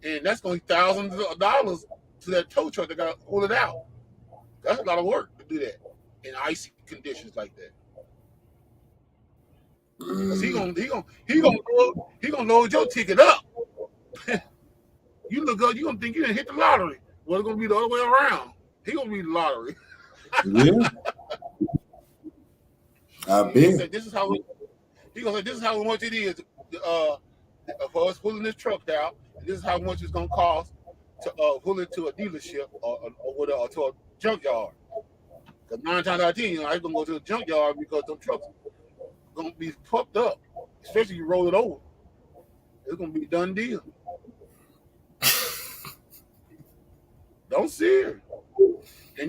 And that's going to be thousands of dollars to that tow truck that got to pull it out. That's a lot of work to do that in icy conditions like that. Cause he gonna load your ticket up. You look up, you gonna think you didn't hit the lottery. Well, it's gonna be the other way around. He gonna be the lottery. Yeah. I bet. This is how much it is for us pulling this truck out. This is how much it's gonna cost to pull it to a dealership or to a junkyard. Because 9 times out of 10, I'm gonna go to a junkyard because them trucks gonna be fucked up, especially if you roll it over. It's gonna be a done deal. Don't see it. And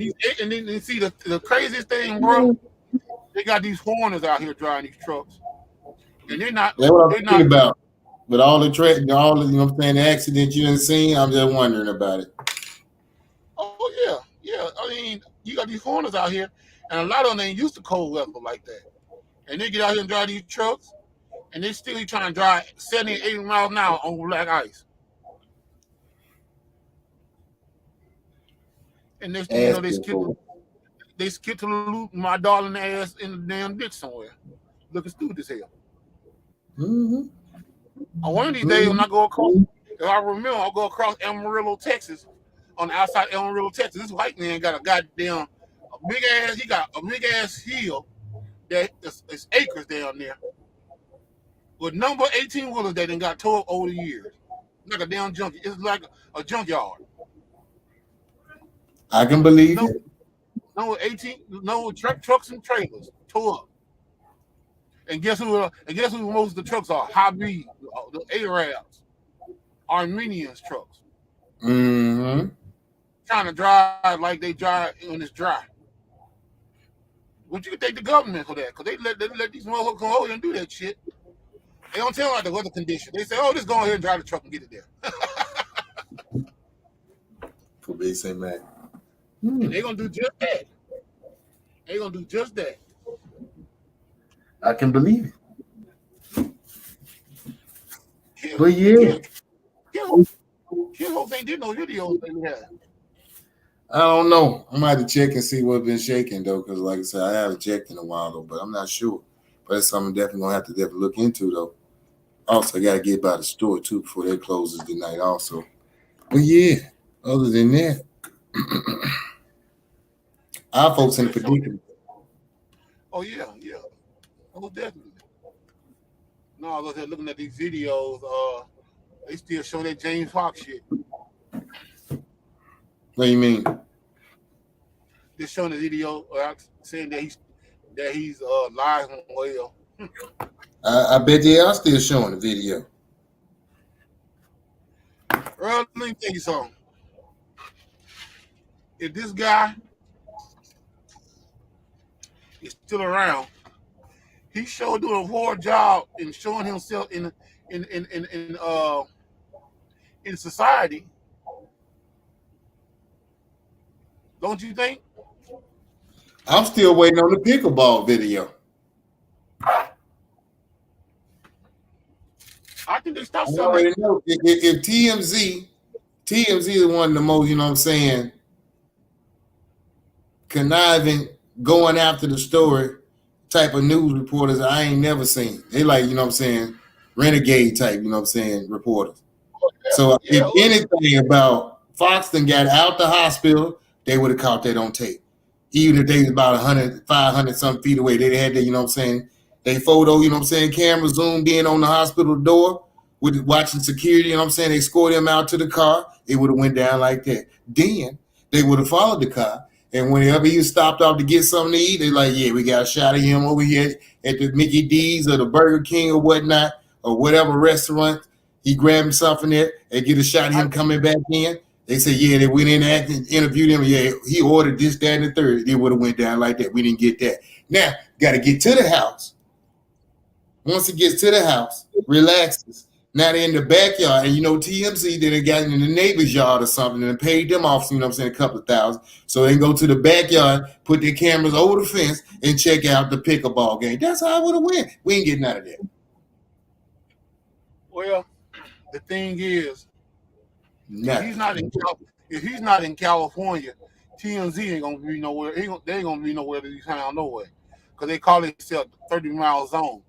then see the craziest thing, bro. They got these foreigners out here driving these trucks, and they're not. That's what I'm thinking about. With all the you know what I'm saying, the accident you done seen, I'm just wondering about it. Oh yeah. I mean, you got these foreigners out here, and a lot of them ain't used to cold weather like that. And they get out here and drive these trucks, and they still trying to drive 70, 80 miles an hour on black ice. And they skip to the my darling ass in the damn ditch somewhere, looking stupid as hell. Mm-hmm. On one of these days when I go across, if I remember, I'll go across Amarillo, Texas, on the outside of Amarillo, Texas. This white man got a big ass hill that is acres down there with number 18 wheelers that done got towed over the years. Like a damn junkie. It's like a junkyard. I can believe it. Trucks and trailers towed up. And guess who most of the trucks are? Habib, the Arabs, Armenians trucks. Mm-hmm. Trying to drive like they drive when it's dry. But you can thank the government for that, because they let these motherfuckers come over and do that shit. They don't tell like the weather condition. They say, just go ahead and drive the truck and get it there. For big say man. And they're gonna do just that. I can believe it. But yeah. Kim Hope ain't did no videos that we had. I don't know. I'm gonna have to check and see what's been shaking though, because like I said, I haven't checked in a while though, but I'm not sure. But it's something I'm definitely gonna have to look into though. Also, I gotta get by the store too before they closes tonight also. But yeah, other than that, our folks in the predicament. Oh yeah. Oh definitely. No, I was looking at these videos, they still show that James Fox shit. What do you mean? They're showing the video saying that he's live and well. I bet they are still showing the video. Earl, let me tell you something. if this guy is still around, he sure doing a poor job in showing himself in society. Don't you think? I'm still waiting on the pickleball video. I think they stopped I selling already it. know if TMZ is one of the most, you know what I'm saying, conniving, going after the story type of news reporters I ain't never seen. They like, you know what I'm saying, renegade type, you know what I'm saying, reporters. So if anything about Foxton got out the hospital, they would have caught that on tape. Even if they was about 100, 500 some feet away, they had that, you know what I'm saying, they photo, you know what I'm saying, camera zoomed in on the hospital door with watching security, you know what I'm saying, they escorted him out to the car, it would have went down like that. Then they would have followed the car, and whenever he stopped off to get something to eat, they're like, yeah, we got a shot of him over here at the Mickey D's or the Burger King or whatnot, or whatever restaurant. He grabbed something there, they get a shot of him coming back in. They say, yeah, they went in and interviewed him. Yeah, he ordered this, that, and the third. It would have went down like that. We didn't get that. Now, got to get to the house. Once it gets to the house, relaxes. Now they're in the backyard, and you know TMZ, then they got in the neighbor's yard or something and paid them off, you know what I'm saying, a couple of thousand. So they can go to the backyard, put their cameras over the fence, and check out the pickleball game. That's how I would have went. We ain't getting none of that. Well, the thing is, if he's not in California, TMZ ain't gonna be nowhere. They ain't gonna be nowhere to be found no way, because they call themselves 30-mile zone.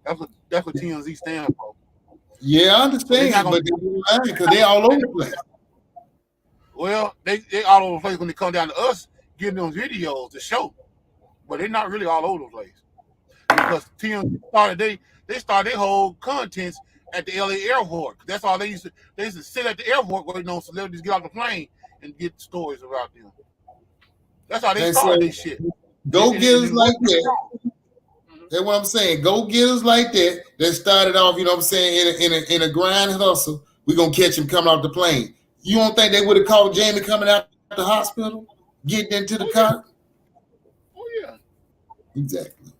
That's what TMZ stands for. Yeah, I understand, but because they all over the place. Well, they all over the place when they come down to us, giving them videos to show, but they're not really all over the place, because TMZ started their whole contents at the LA airport. That's all they used to sit at the airport waiting on celebrities get off the plane and get stories about them. That's how they started this shit. Go getters like that. That's what I'm saying. Go getters like that started off, you know what I'm saying, in a grind hustle. We're gonna catch him coming off the plane. You don't think they would have caught Jamie coming out of the hospital, getting into the car? Oh yeah. Exactly.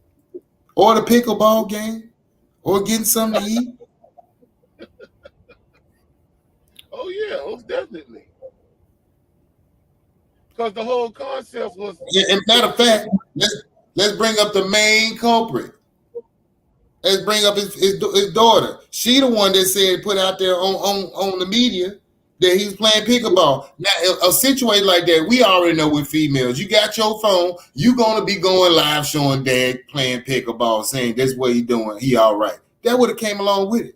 Or the pickleball game, or getting something to eat. Oh yeah, most definitely. Because the whole concept was. Yeah, and matter of fact, let's bring up the main culprit. Let's bring up his daughter. She the one that said, put out there on the media that he's playing pickleball. Now, a situation like that, we already know with females. You got your phone, you gonna be going live showing dad playing pickleball, saying that's what he doing. He all right. That would have came along with it.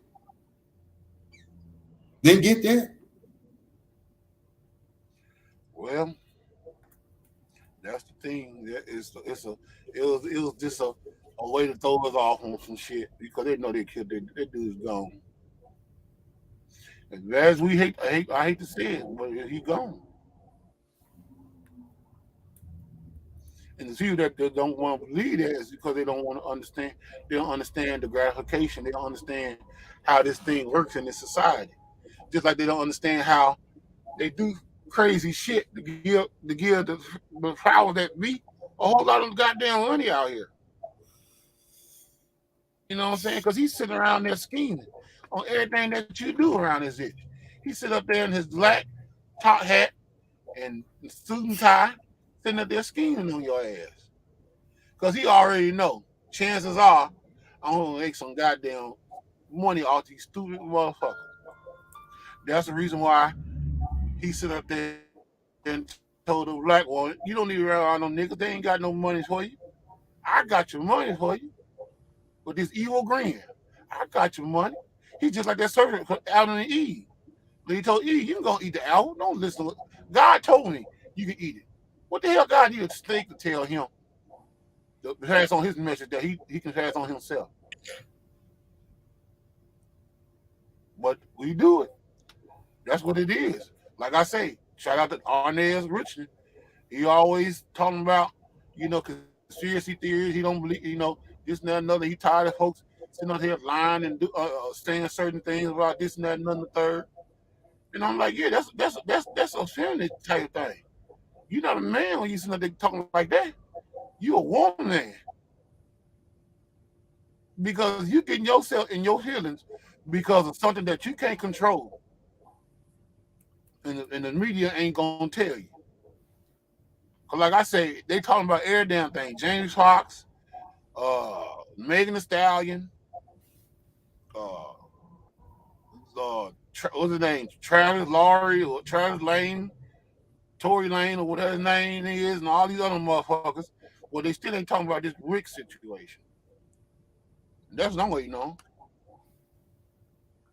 Didn't get that. Well, that's the thing. It was just a way to throw us off on some shit, because they know they killed that dude's gone. As bad as we I hate to say it, but he gone. And the people that don't want to believe that is because they don't want to understand. They don't understand the gratification. They don't understand how this thing works in this society. Just like they don't understand how they do crazy shit to give the power that be a whole lot of goddamn money out here. You know what I'm saying? Because he's sitting around there scheming on everything that you do around his itch. He sit up there in his black top hat and suit and tie, sitting up there scheming on your ass. Because he already know, chances are, I'm going to make some goddamn money off these stupid motherfuckers. That's the reason why he sit up there and told the black woman, you don't need to rely on no niggas. They ain't got no money for you. I got your money for you. With this evil grin. I got your money. He's just like that servant Adam and Eve. But he told Eve, you can go eat the apple. Don't listen to it. God told me you can eat it. What the hell God need a snake to tell him to pass on his message that he can pass on himself? But we do it. That's what it is. Like I say, shout out to Arnez Richard. He always talking about, conspiracy theories. He don't believe, this and that and another. He tired of folks sitting out here lying and saying certain things about this and that and another third. And I'm like, yeah, that's a family type thing. You're not a man when you see they talking like that. You a woman because you getting yourself in your feelings because of something that you can't control, and the media ain't gonna tell you. Cause like I say, they talking about every damn thing. James Fox, Megan Thee Stallion, what's his name? Travis Laurie or Travis Lane, Tory Lane or whatever his name is, and all these other motherfuckers. Well, they still ain't talking about this Rick situation. That's what I'm waiting on.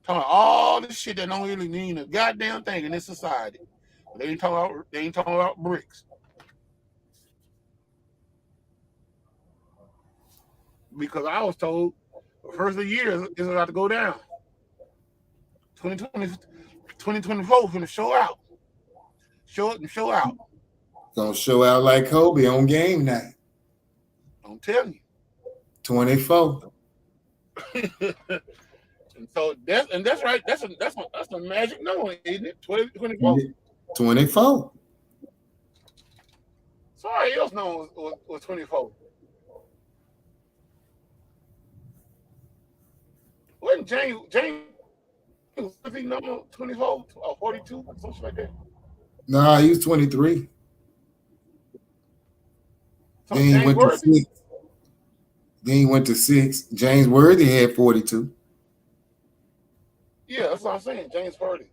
Talking about all this shit that don't really mean a goddamn thing in this society. They ain't talking about bricks. Because I was told the first of the year is about to go down. 2024 finna show out. Show it and show out. Gonna show out like Kobe on game night. I'm telling you. 24. And so that's right. That's a magic number, isn't it? 24. 24. Somebody else knows was 24. Wasn't James was he number 24 or 42 or something like that? Nah, he was 23. Then he went to 6. Then he went to 6. James Worthy had 42. Yeah, that's what I'm saying. James Worthy,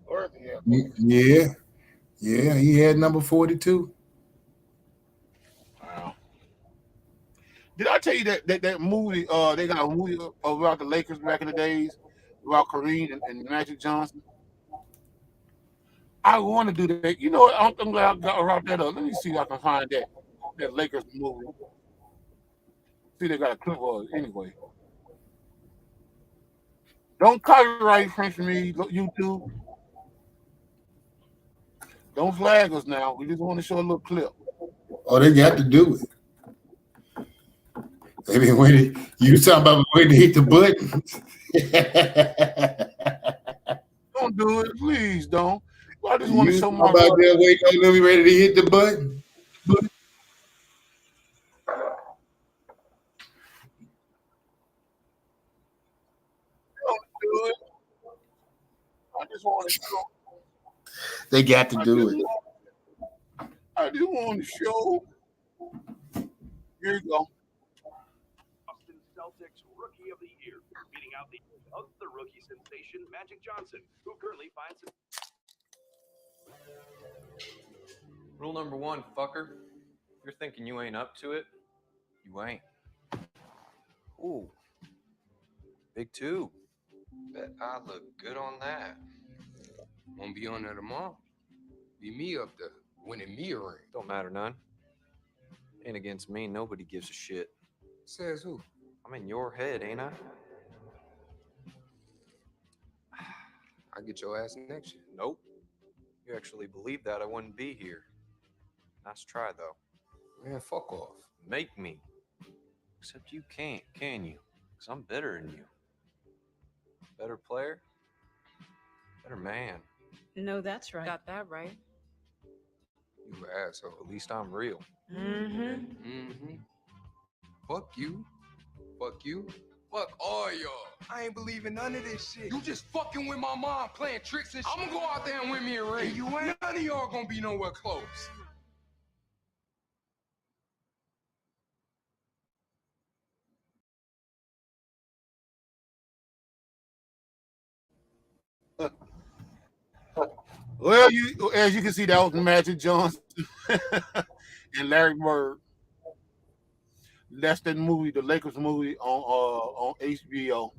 yeah. Yeah, he had number 42. Wow. Did I tell you that movie? They got a movie about the Lakers back in the days about Kareem and Magic Johnson. I want to do that. You know what? I'm glad I brought that up. Let me see if I can find that Lakers movie. See, they got a clip of it anyway. Don't copyright French me, YouTube. Don't flag us now. We just want to show a little clip. Oh, they got to do it. Maybe when you talking about when to hit the button. Don't do it, please. Don't. I just want to show my. About that waiting on them ready to hit the button. Do it. I just want to show. They got to do it. I just want to show. Here you go. Boston Celtics Rookie of the Year, beating out the other rookie sensation, Magic Johnson, who currently finds it. Rule number 1, fucker. If you're thinking you ain't up to it, you ain't. Ooh. Big 2. Bet I look good on that. Won't be on there tomorrow. Be me up there, winning me a ring. Don't matter none. Ain't against me, nobody gives a shit. Says who? I'm in your head, ain't I? I get your ass next year. Nope. You actually believe that, I wouldn't be here. Nice try, though. Man, fuck off. Make me. Except you can't, can you? Because I'm better than you. Better player? Better man. No, that's right. Got that right. You an asshole. At least I'm real. Mm-hmm. Fuck you. Fuck you. Fuck all y'all. I ain't believing none of this shit. You just fucking with my mom, playing tricks and shit. I'm gonna go out there and win me a ring. You ain't. None of y'all gonna be nowhere close. Well, as you can see, that was Magic Johnson and Larry Bird. That's the movie, the Lakers movie on HBO.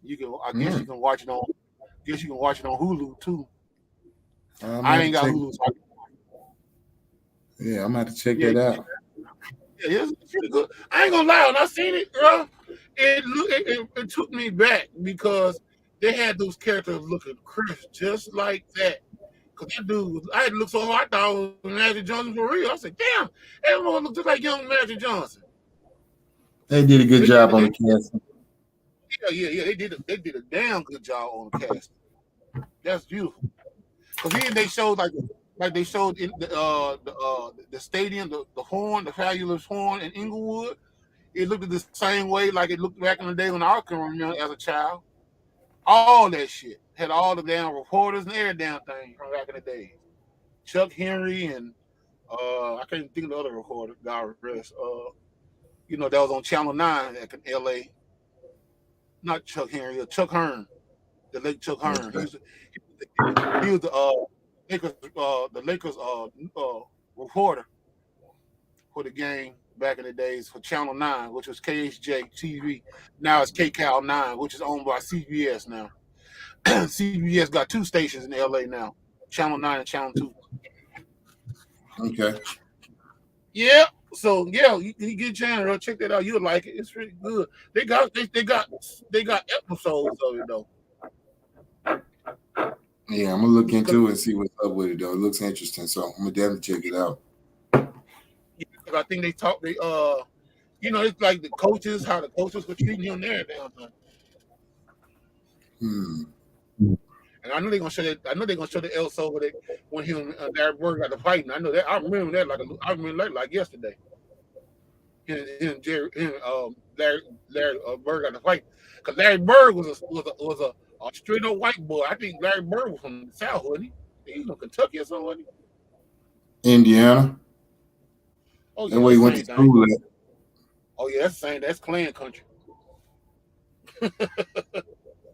You can, I guess you can watch it on. Guess you can watch it on Hulu too. I ain't got Hulu. So yeah, I'm gonna have to check that out. Yeah, it's pretty good. I ain't gonna lie, when I seen it, bro, it took me back because they had those characters looking crisp, just like that. Cause that dude, I had to look so hard, I thought it was Magic Johnson for real. I said, damn, everyone looked just like young Magic Johnson. They did a good job on the casting. Yeah, they did a damn good job on the casting. That's beautiful. Cause then they showed like like they showed in the stadium, the horn, the fabulous horn in Inglewood. It looked the same way like it looked back in the day when I can remember as a child. All that shit had all the damn reporters and every damn thing from back in the days. Chuck Henry and I can't think of the other reporter. God rest. You know, that was on Channel 9 in L.A. Not Chuck Henry, Chuck Hearn, the late Chuck Hearn. He was the Lakers reporter for the game back in the days for Channel 9, which was KHJ TV. Now it's KCAL 9, which is owned by CBS now. CBS got 2 stations in LA now, Channel 9 and Channel 2. Okay. Yeah. So yeah, you get a chance, check that out. You'll like it. It's pretty good. They got episodes of it though. Yeah, I'm gonna look into it and see what's up with it though. It looks interesting, so I'm gonna definitely check it out. Yeah, I think you know, it's like the coaches, how the coaches were treating him there down there. And I know they're gonna show that. I know they're gonna show the episode where when him and Larry Bird got the fighting. I know that. I remember that like yesterday. Larry Bird got the fight because Larry Bird was a straight up white boy. I think Larry Bird was from the South, wasn't he? He was from Kentucky or something, wasn't he? Indiana. Oh yeah, that's where he went to school at. Oh yeah, that's the same. That's Klan country.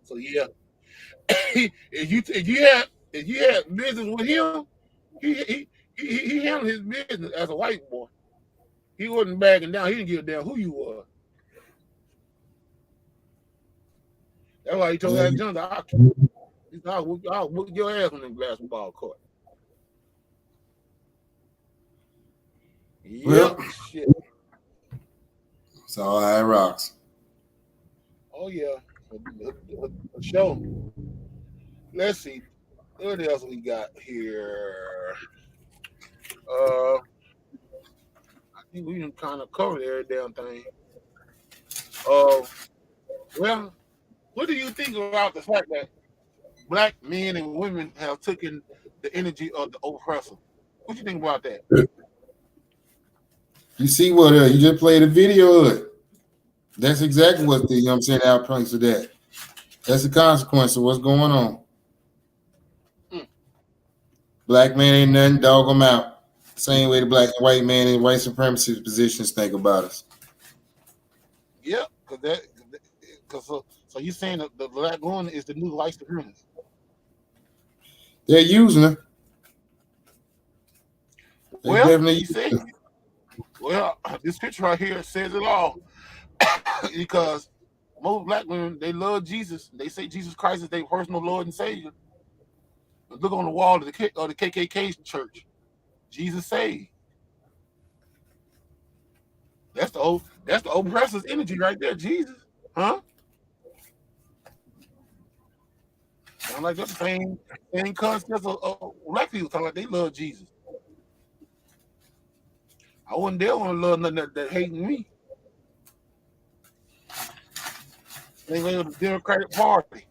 So yeah. if you had business with him, he handled his business as a white boy. He wasn't backing down. He didn't give a damn who you were. That's why he told that Johnson, I'll whoop your ass on the basketball court. Well, Yep, shit. It's all high rocks. Oh yeah, a show. Let's see, what else we got here? I think we done kind of covered every damn thing. Well, what do you think about the fact that black men and women have taken the energy of the oppressor? What you think about that? You see what you just played a video of it. That's exactly what the I'm saying outpoints of that. That's the consequence of what's going on. Black man ain't nothing, dog them out. Same way the black and white man in white supremacy positions think about us. Yeah, so you saying that the black woman is the new white supremacist? They're using her. Well, definitely well, this picture right here says it all. Because most black women, they love Jesus. They say Jesus Christ is their personal Lord and Savior. But look on the wall of the KKK church. Jesus saved. That's the oppressor's energy right there, Jesus. Huh? Sound like that's the same concept of black people talking like they love Jesus. I wouldn't dare want to love nothing that hating me. They went to the Democratic Party.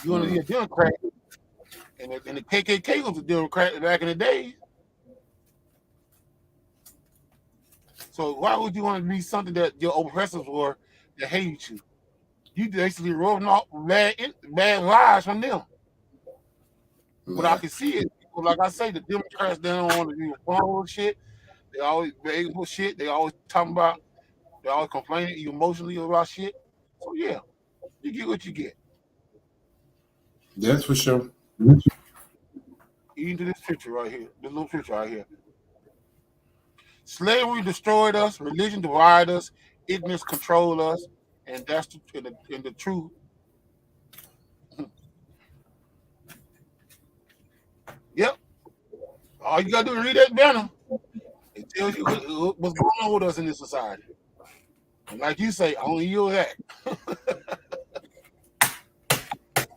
You want to be a Democrat, and the KKK was a Democrat back in the day. So why would you want to be something that your oppressors were that hated you? You basically rolling off bad vibes from them. But I can see it. Like I say, the Democrats, they don't want to be wrong with shit. They always beg for shit. They always talking about, they always complaining emotionally about shit. So yeah, you get what you get. That's for sure. Even to this picture right here, this little picture right here. Slavery destroyed us, religion divided us, ignorance controlled us, and that's the truth. Yep. All you gotta do is read that banner. It tells you what's going on with us in this society. And like you say, only you that.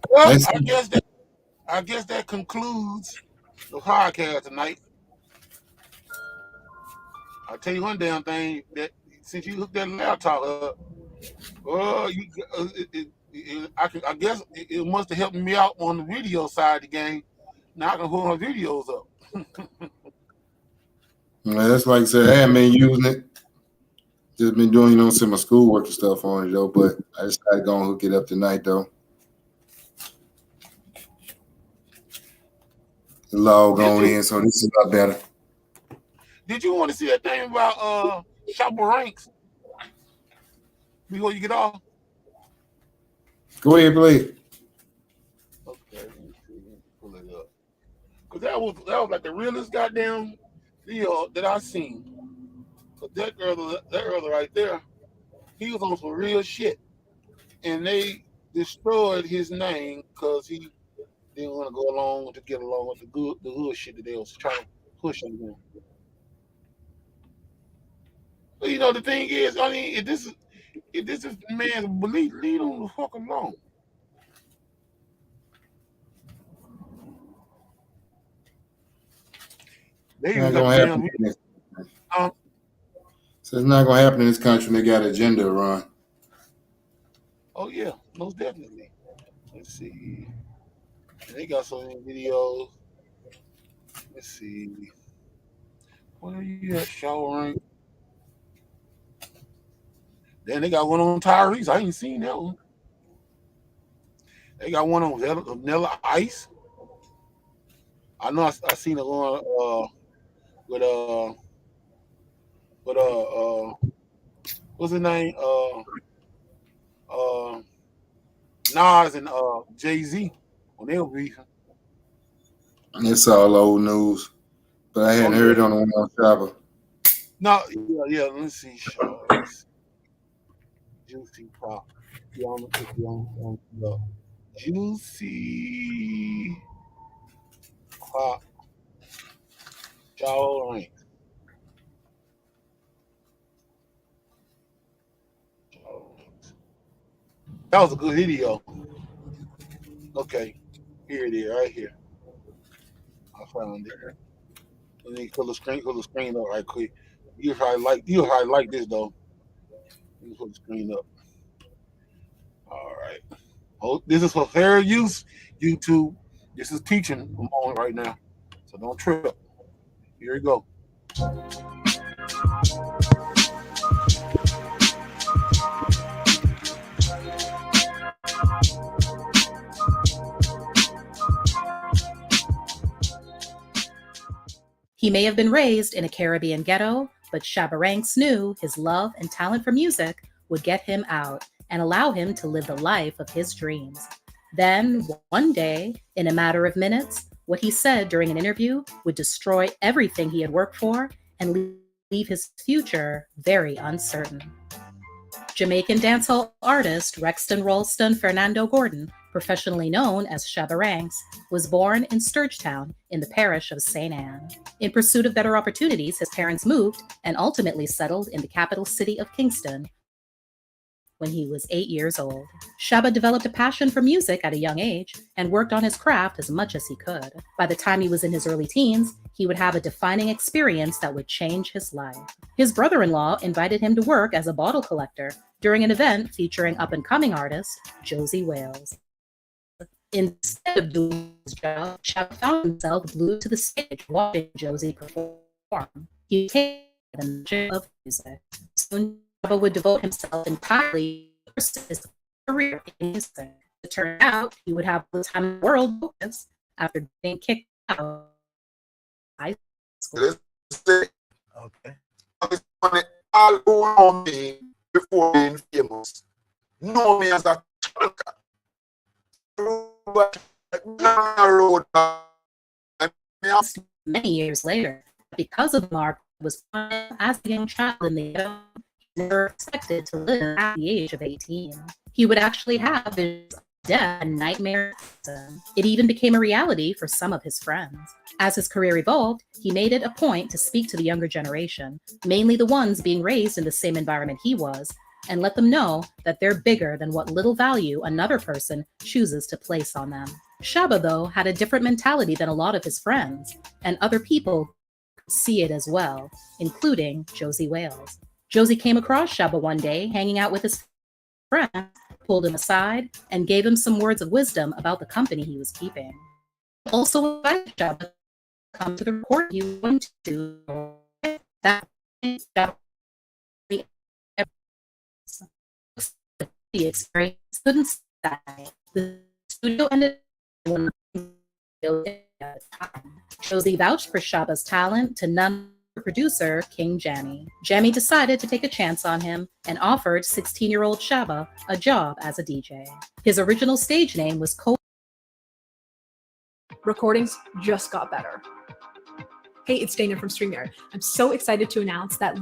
Well, I guess that concludes the podcast tonight. I'll tell you one damn thing, that since you hooked that laptop up, I guess it must have helped me out on the video side of the game. Now I can hold my videos up. Well, that's like I said, I haven't been using it. Just been doing, some of my schoolwork and stuff on it though. But I decided to go and hook it up tonight though. Log on in, so this is a lot better. Did you want to see that thing about Shopper Ranks before you get off? Go ahead, play. Okay, let me see. Let me pull it up. Cause that was like the realest goddamn deal that I seen. Cause that brother right there, he was on some real shit, and they destroyed his name because he didn't want to get along with the hood shit that they was trying to push on him. But the thing is, I mean, if this is the man's belief, leave him the fuck alone. They It's even not got gonna the happen. damn. So it's not gonna happen in this country. They got an agenda to run. Oh yeah, most definitely. Let's see. They got so many videos. Let's see. Where you at, showering? Then they got one on Tyrese. I ain't seen that one. They got one on Vanilla Ice. I know I seen it on with what's his name? Nas and Jay-Z when they were beefing. And it's all old news. But I hadn't heard on the one on Shopper. No, yeah. Let's see, show. Juicy Pop. Juicy Pop. Joe Ranks. That was a good video. Okay, here it is, right here. I found it. Let me pull the screen up right quick. You'll probably like this though. Let me put the screen up. All right. Oh, this is for fair use, YouTube. This is teaching moment right now, so don't trip. Here we go. He may have been raised in a Caribbean ghetto, but Shabba Ranks knew his love and talent for music would get him out and allow him to live the life of his dreams. Then, one day, in a matter of minutes, what he said during an interview would destroy everything he had worked for and leave his future very uncertain. Jamaican dancehall artist Rexton Ralston Fernando Gordon, professionally known as Shabba Ranks, was born in Sturgetown in the parish of St. Anne. In pursuit of better opportunities, his parents moved and ultimately settled in the capital city of Kingston when he was 8 years old. Shabba developed a passion for music at a young age and worked on his craft as much as he could. By the time he was in his early teens, he would have a defining experience that would change his life. His brother-in-law invited him to work as a bottle collector during an event featuring up-and-coming artist Josie Wales. Instead of doing his job, Shabba found himself glued to the stage watching Josie perform. He became the magic of music. Soon, Shabba would devote himself entirely to his career in music. It turned out he would have the time in the world focus after being kicked out of high school. Okay. All who know me before being famous know me as a trucker. Many years later, because of Mark was as a young child in the ghetto, he never expected to live at the age of 18. He would actually have visions of death and nightmares. It even became a reality for some of his friends. As his career evolved, he made it a point to speak to the younger generation, mainly the ones being raised in the same environment he was, and let them know that they're bigger than what little value another person chooses to place on them. Shabba, though, had a different mentality than a lot of his friends, and other people see it as well, including Josie Wales. Josie came across Shabba one day hanging out with his friend, pulled him aside, and gave him some words of wisdom about the company he was keeping. Also invited Shabba come to the recording he went to. That the experience couldn't say. The studio ended Josie vouched for Shaba's talent to none producer King Jammy. Jammy decided to take a chance on him and offered 16-year-old Shaba a job as a DJ. His original stage name was Recordings just got better. Hey, it's Dana from StreamYard. I'm so excited to announce that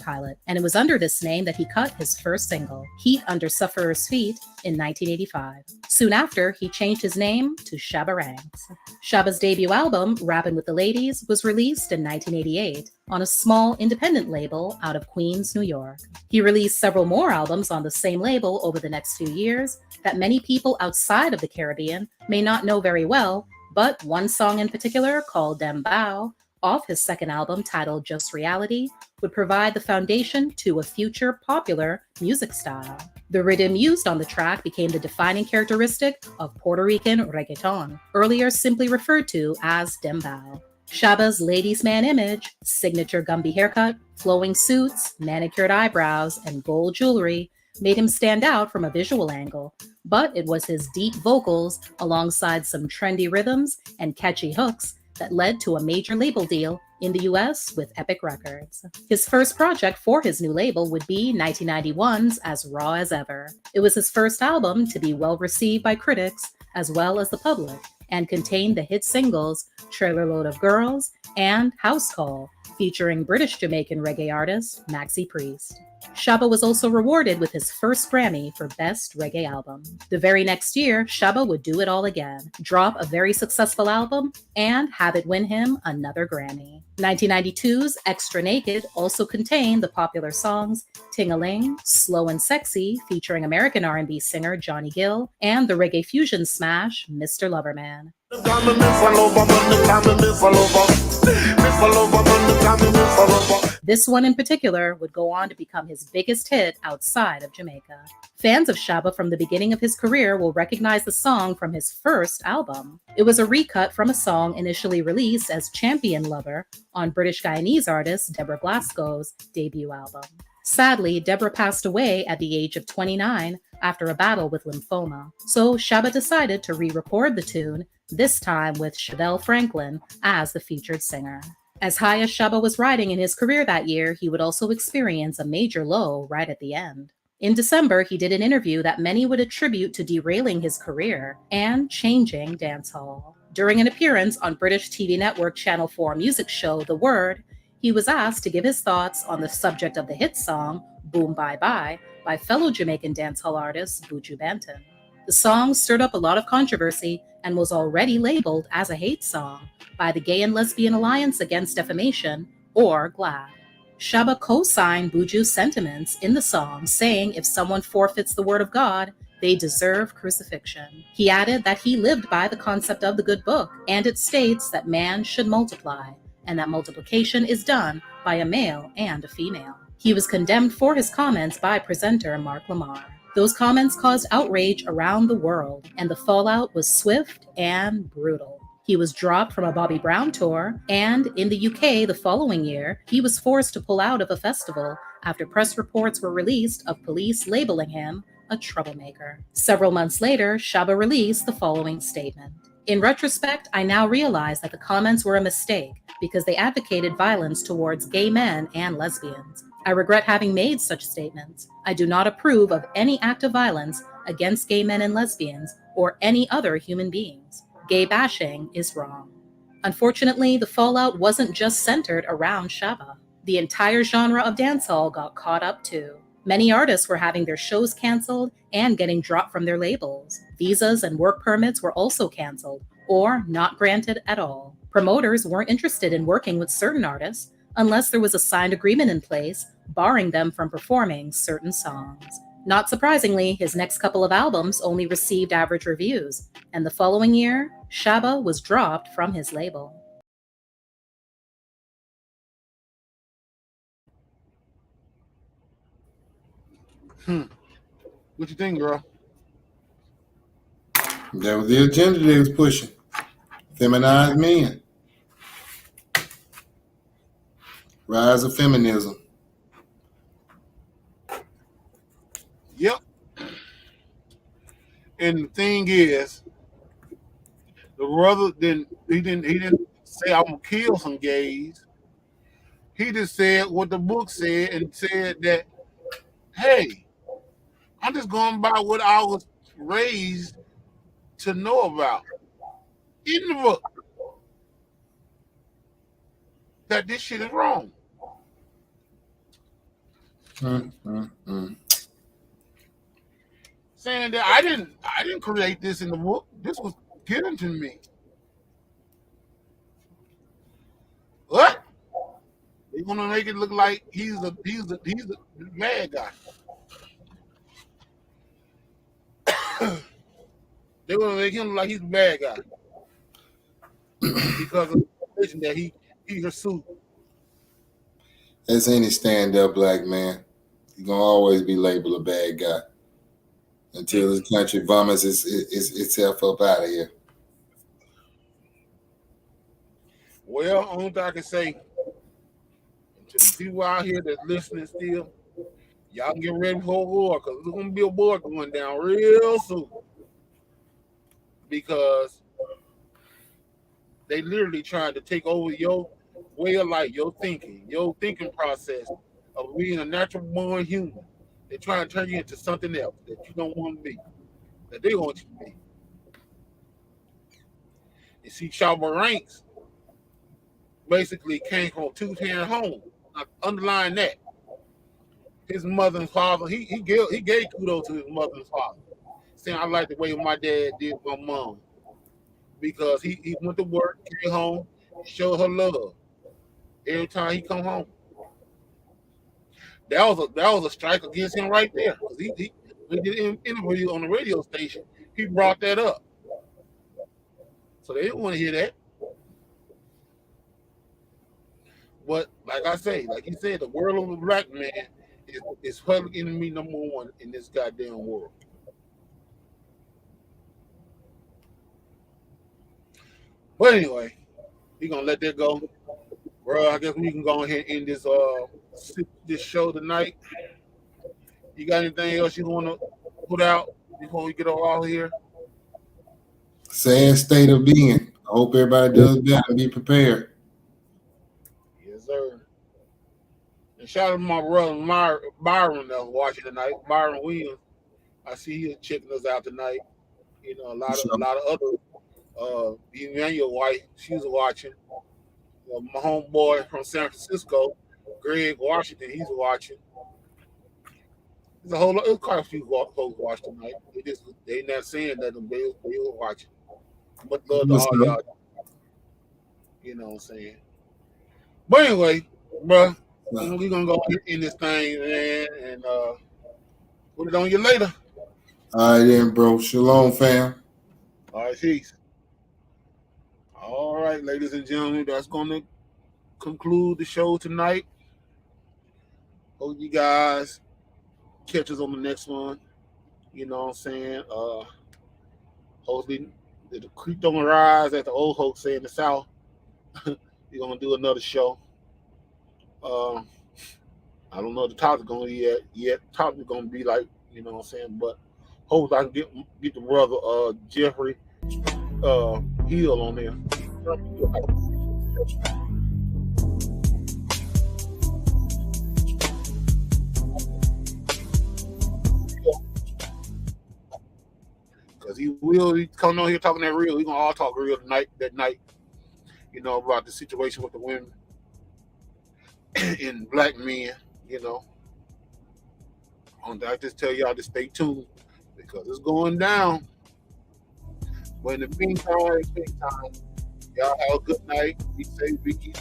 Pilot, and it was under this name that he cut his first single, Heat Under Sufferer's Feet, in 1985. Soon after, he changed his name to Shabba Ranks. Shaba's debut album, Rappin' with the Ladies, was released in 1988 on a small independent label out of Queens, New York. He released several more albums on the same label over the next few years that many people outside of the Caribbean may not know very well, but one song in particular, called Dem Bow, off his second album titled Just Reality, would provide the foundation to a future popular music style. The rhythm used on the track became the defining characteristic of Puerto Rican reggaeton, earlier simply referred to as Dembow. Shaba's ladies' man image, signature Gumby haircut, flowing suits, manicured eyebrows, and gold jewelry made him stand out from a visual angle, but it was his deep vocals alongside some trendy rhythms and catchy hooks that led to a major label deal in the US with Epic Records. His first project for his new label would be 1991's As Raw as Ever. It was his first album to be well received by critics as well as the public, and contained the hit singles Trailer Load of Girls and House Call, featuring British-Jamaican reggae artist Maxi Priest. Shaba was also rewarded with his first Grammy for Best Reggae Album. The very next year, Shaba would do it all again, drop a very successful album, and have it win him another Grammy. 1992's Extra Naked also contained the popular songs Ting-a-Ling, Slow and Sexy, featuring American R&B singer Johnny Gill, and the reggae fusion smash Mr. Loverman. This one in particular would go on to become his biggest hit outside of Jamaica. Fans of Shaba from the beginning of his career will recognize the song from his first album. It was a recut from a song initially released as Champion Lover on British Guyanese artist Deborah Blasco's debut album. Sadly, Deborah passed away at the age of 29 after a battle with lymphoma, so Shaba decided to re-record the tune, this time with Chevelle Franklin as the featured singer. As high as Shaba was riding in his career that year, he would also experience a major low right at the end. In December, he did an interview that many would attribute to derailing his career and changing dancehall. During an appearance on British TV network Channel 4 music show The Word, he was asked to give his thoughts on the subject of the hit song Boom Bye Bye by fellow Jamaican dancehall artist Buju Banton. The song stirred up a lot of controversy and was already labeled as a hate song by the Gay and Lesbian Alliance Against Defamation, or GLAAD. Shaba co-signed Buju's sentiments in the song, saying if someone forfeits the word of God, they deserve crucifixion. He added that he lived by the concept of the good book, and it states that man should multiply, and that multiplication is done by a male and a female. He was condemned for his comments by presenter Mark Lamar. Those comments caused outrage around the world, and the fallout was swift and brutal. He was dropped from a Bobby Brown tour, and in the UK the following year, he was forced to pull out of a festival after press reports were released of police labeling him a troublemaker. Several months later, Shaba released the following statement. In retrospect, I now realize that the comments were a mistake because they advocated violence towards gay men and lesbians. I regret having made such statements. I do not approve of any act of violence against gay men and lesbians or any other human beings. Gay bashing is wrong. Unfortunately, the fallout wasn't just centered around Shaba. The entire genre of dancehall got caught up too. Many artists were having their shows canceled and getting dropped from their labels. Visas and work permits were also canceled or not granted at all. Promoters weren't interested in working with certain artists unless there was a signed agreement in place barring them from performing certain songs. Not surprisingly, his next couple of albums only received average reviews, and the following year, Shaba was dropped from his label. What you think, girl? That was the agenda they was pushing. Feminized men. Rise of feminism. Yep. And the thing is, the brother didn't say I'm gonna kill some gays. He just said what the book said and said that, hey, I'm just going by what I was raised to know about in the book. That this shit is wrong. Saying that I didn't create this in the book. This was given to me. What? They're gonna make it look like he's the bad guy. They're gonna make him look like he's the bad guy because of the position that he pursued. That's any stand-up black man. You're gonna always be labeled a bad guy until this country vomits itself up out of here. Well, only thing I can say to the people out here that's listening still, y'all can get ready for a war because there's gonna be a war going down real soon. Because they literally trying to take over your way of life, your thinking process of being a natural born human. They're trying to turn you into something else that you don't want to be, that they want you to be. You see, Shabba Ranks basically came from a two-parent home. I underline that. His mother and father, he gave kudos to his mother and father, saying, I like the way my dad did my mom. Because he went to work, came home, showed her love every time he come home. That was a strike against him right there. Because he did an interview on the radio station. He brought that up. So they didn't want to hear that. But like I say, like you said, the world of a black man is public enemy number one in this goddamn world. But anyway, we're gonna let that go. Bro, I guess we can go ahead and end this show tonight. You got anything else you want to put out before we get all here? Sad state of being. I hope everybody does better and be prepared. Yes, sir. And shout out to my brother Byron that was watching tonight. Byron Williams. I see he was checking us out tonight. You know, a lot of other Emmanuel White, she was watching. My homeboy from San Francisco, Greg Washington, he's watching. There's quite a few folks watching tonight. They not saying that they were watching. But love to all y'all. You know what I'm saying? But anyway, bro, we're gonna go in this thing, man, and put it on you later. All right then, bro. Shalom, fam. All right, peace. All right, ladies and gentlemen, that's going to conclude the show tonight. Hope you guys catch us on the next one. You know what I'm saying? Hopefully, the creek don't rise, as the old folks say in the South. We're going to do another show. I don't know what the topic's going to be yet. The topic's going to be like, you know what I'm saying? But hopefully I can get the brother Jeffrey Hill on there. Because he come on here talking that real. We're gonna all talk real that night, you know, about the situation with the women and black men, you know. I just tell y'all to stay tuned because it's going down. But in the meantime, y'all have a good night. Be safe, be keep.